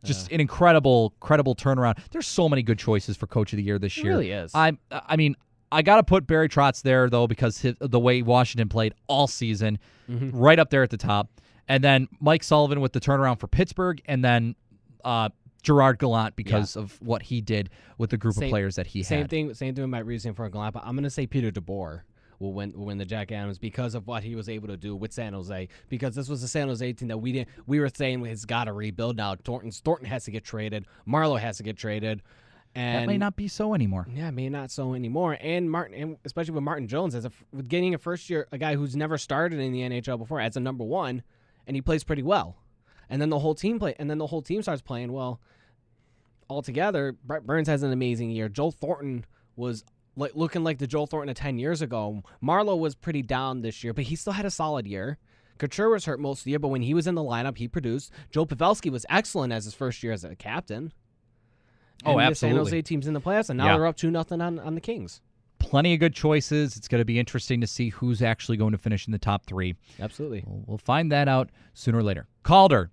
Just an incredible turnaround. There's so many good choices for Coach of the Year this year. It really is. I mean, I got to put Barry Trotz there, though, because the way Washington played all season, right up there at the top. And then Mike Sullivan with the turnaround for Pittsburgh, and then Gerard Gallant because of what he did with the group of players that he had. Same thing with my reasoning for Gallant, but I'm going to say Peter DeBoer will win the Jack Adams because of what he was able to do with San Jose. Because this was a San Jose team that we were saying has got to rebuild now. Thornton has to get traded. Marlowe has to get traded. And that may not be so anymore. Yeah, may not so anymore. And especially with Martin Jones, with getting a guy who's never started in the NHL before as a number one, and he plays pretty well. And then the whole team starts playing well. Altogether, Brett Burns has an amazing year. Joel Thornton was looking like the Joel Thornton of 10 years ago. Marlowe was pretty down this year, but he still had a solid year. Couture was hurt most of the year, but when he was in the lineup, he produced. Joe Pavelski was excellent as his first year as a captain. And absolutely. The San Jose team's in the playoffs, and now they're up 2-0 on the Kings. Plenty of good choices. It's going to be interesting to see who's actually going to finish in the top three. Absolutely. We'll find that out sooner or later. Calder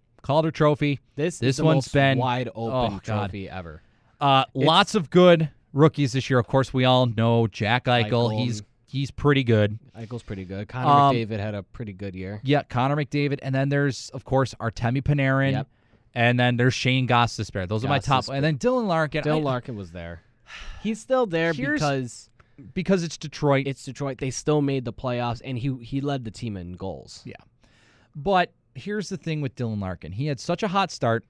Trophy. This is the one's most been wide open trophy ever. Lots of good rookies this year. Of course, we all know Jack Eichel. He's pretty good. Eichel's pretty good. Connor McDavid had a pretty good year. Yeah, Connor McDavid. And then there's, of course, Artemi Panarin. Yep. And then there's Shane Gostisbehere. Those are my top. And then Dylan Larkin. Dylan Larkin was there. He's still there because it's Detroit. It's Detroit. They still made the playoffs, and he led the team in goals. Yeah. But here's the thing with Dylan Larkin. He had such a hot start,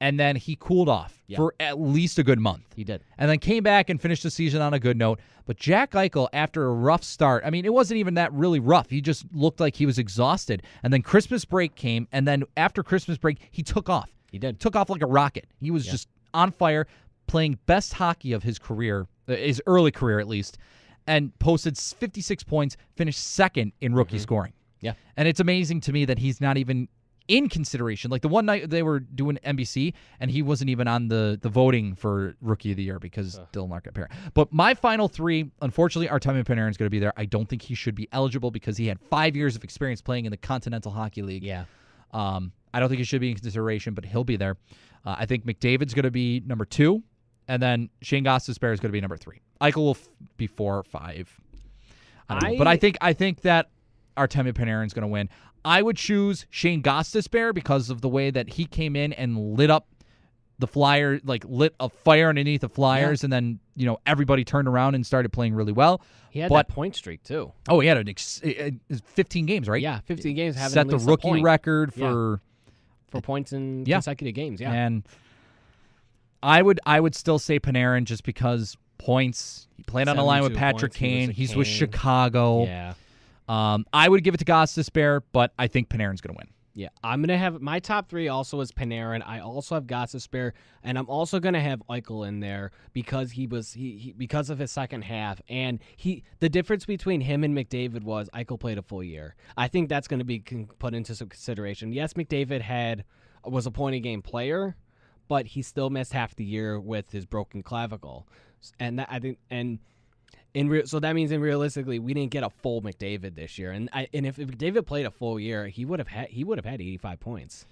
and then he cooled off for at least a good month. He did. And then came back and finished the season on a good note. But Jack Eichel, after a rough start, I mean, it wasn't even that really rough. He just looked like he was exhausted. And then Christmas break came, and then after Christmas break, he took off. He did. Took off like a rocket. He was just on fire, playing best hockey of his career, his early career at least, and posted 56 points, finished second in rookie scoring. Yeah. And it's amazing to me that he's not even in consideration. Like the one night they were doing NBC, and he wasn't even on the voting for Rookie of the Year because Dylan Larkin apparent. But my final three, unfortunately, Artemi Panarin is going to be there. I don't think he should be eligible because he had 5 years of experience playing in the Continental Hockey League. Yeah. I don't think he should be in consideration, but he'll be there. I think McDavid's going to be number 2, and then Shane Gostisbehere is going to be number 3. Eichel will be 4 or 5. I don't know. But I think that Artemi Panarin is going to win. I would choose Shane Gostisbehere because of the way that he came in and lit up the Flyers, like lit a fire underneath the Flyers, and then everybody turned around and started playing really well. He had that point streak too. Oh, he had 15 games, right? Yeah, 15 games. Having set the rookie record for points in consecutive games. Yeah, and I would still say Panarin just because points. He played on a line with Patrick Kane. He's with Chicago. Yeah. I would give it to Gostisbehere, but I think Panarin's going to win. Yeah, I'm going to have my top 3 also is Panarin. I also have Gostisbehere, and I'm also going to have Eichel in there because because of his second half, and the difference between him and McDavid was Eichel played a full year. I think that's going to be put into some consideration. Yes, McDavid was a point-a-game player, but he still missed half the year with his broken clavicle, and that, I think so that means, realistically, we didn't get a full McDavid this year, and if McDavid played a full year, he would have had 85 points.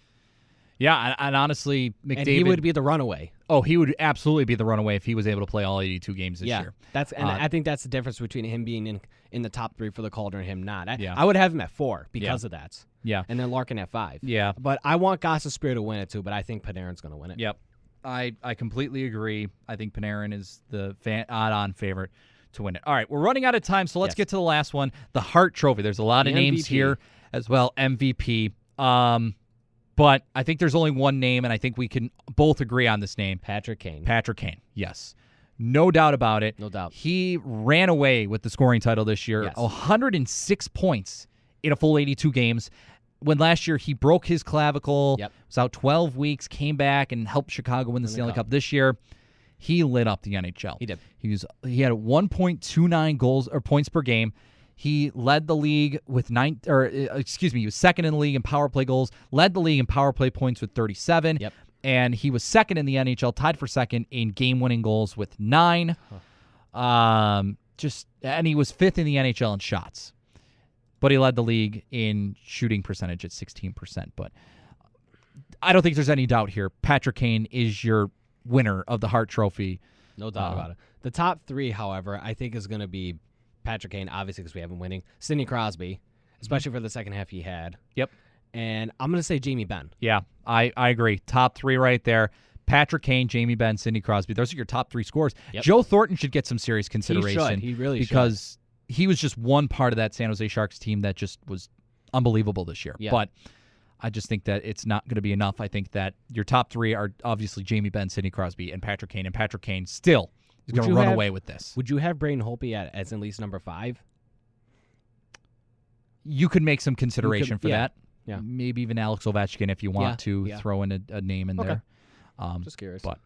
Yeah, and honestly, McDavid, and he would be the runaway. Oh, he would absolutely be the runaway if he was able to play all 82 games this year. I think that's the difference between him being in the top 3 for the Calder and him not. I would have him at 4 because of that. Yeah, and then Larkin at 5. Yeah, but I want Gostisbehere to win it too. But I think Panarin's going to win it. Yep, I completely agree. I think Panarin is the odd-on favorite to win it. All right, we're running out of time, so let's get to the last one, the Hart Trophy. There's a lot of names here as well, MVP. But I think there's only one name, and I think we can both agree on this name. Patrick Kane. Patrick Kane, yes. No doubt about it. No doubt. He ran away with the scoring title this year. Yes. 106 points in a full 82 games. When last year he broke his clavicle, was out 12 weeks, came back and helped Chicago win the Stanley Cup. This year, he lit up the NHL. He did. He had 1.29 goals or points per game. He led the league with he was second in the league in power play goals, led the league in power play points with 37. Yep. And he was second in the NHL, tied for second in game-winning goals with 9. And he was 5th in the NHL in shots. But he led the league in shooting percentage at 16%. But I don't think there's any doubt here. Patrick Kane is your winner of the Hart Trophy. No doubt about it. The top 3, however, I think is going to be Patrick Kane, obviously because we have him winning. Sidney Crosby, especially for the second half he had. Yep. And I'm going to say Jamie Benn. Yeah, I agree. Top 3 right there. Patrick Kane, Jamie Benn, Sidney Crosby. Those are your top 3 scores. Yep. Joe Thornton should get some serious consideration. He really should. Because he was just one part of that San Jose Sharks team that just was unbelievable this year. Yeah. But I just think that it's not going to be enough. I think that your top 3 are obviously Jamie Benn, Sidney Crosby, and Patrick Kane. And Patrick Kane still is going to run away with this. Would you have Brayton Holtby as at least number 5? You could make some consideration for that. Yeah. Maybe even Alex Ovechkin if you want to throw in a name in there. Just curious. But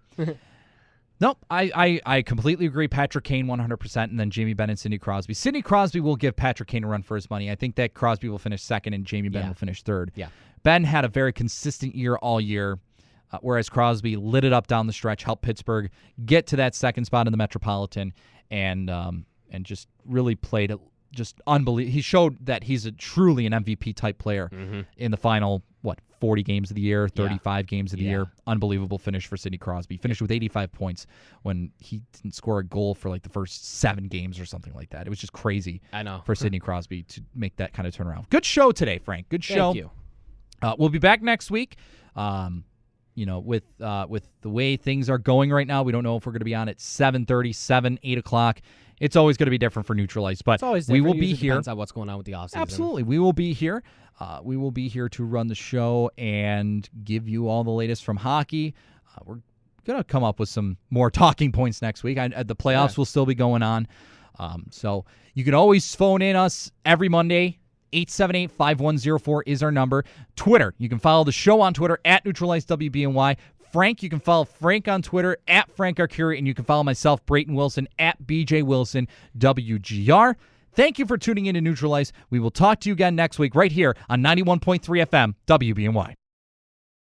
nope, I completely agree. Patrick Kane 100%, and then Jamie Benn and Sidney Crosby. Sidney Crosby will give Patrick Kane a run for his money. I think that Crosby will finish second and Jamie Benn will finish third. Yeah. Ben had a very consistent year all year, whereas Crosby lit it up down the stretch, helped Pittsburgh get to that second spot in the Metropolitan, and just really played it. Just unbelievable. He showed that he's truly an MVP type player in the final 40 games of the year, 35 games of the year. Unbelievable finish for Sidney Crosby. Finished with 85 points when he didn't score a goal for like the first 7 games or something like that. It was just crazy for Sidney Crosby to make that kind of turnaround. Good show today, Frank. Good show. Thank you. We'll be back next week. With the way things are going right now, we don't know if we're going to be on at 7:30, 7, 8 o'clock. It's always going to be different for Neutral Ice, but we will be here. Depends on what's going on with the offseason. Absolutely. We will be here. We will be here to run the show and give you all the latest from hockey. We're going to come up with some more talking points next week. The playoffs will still be going on. So you can always phone in us every Monday. 878-5104 is our number. Twitter, you can follow the show on Twitter at NeutralizeWBNY. Frank, you can follow Frank on Twitter at Frank Arcury, and you can follow myself, Brayton Wilson, at BJ Wilson WGR. Thank you for tuning in to Neutral Ice. We will talk to you again next week right here on 91.3 FM WBNY.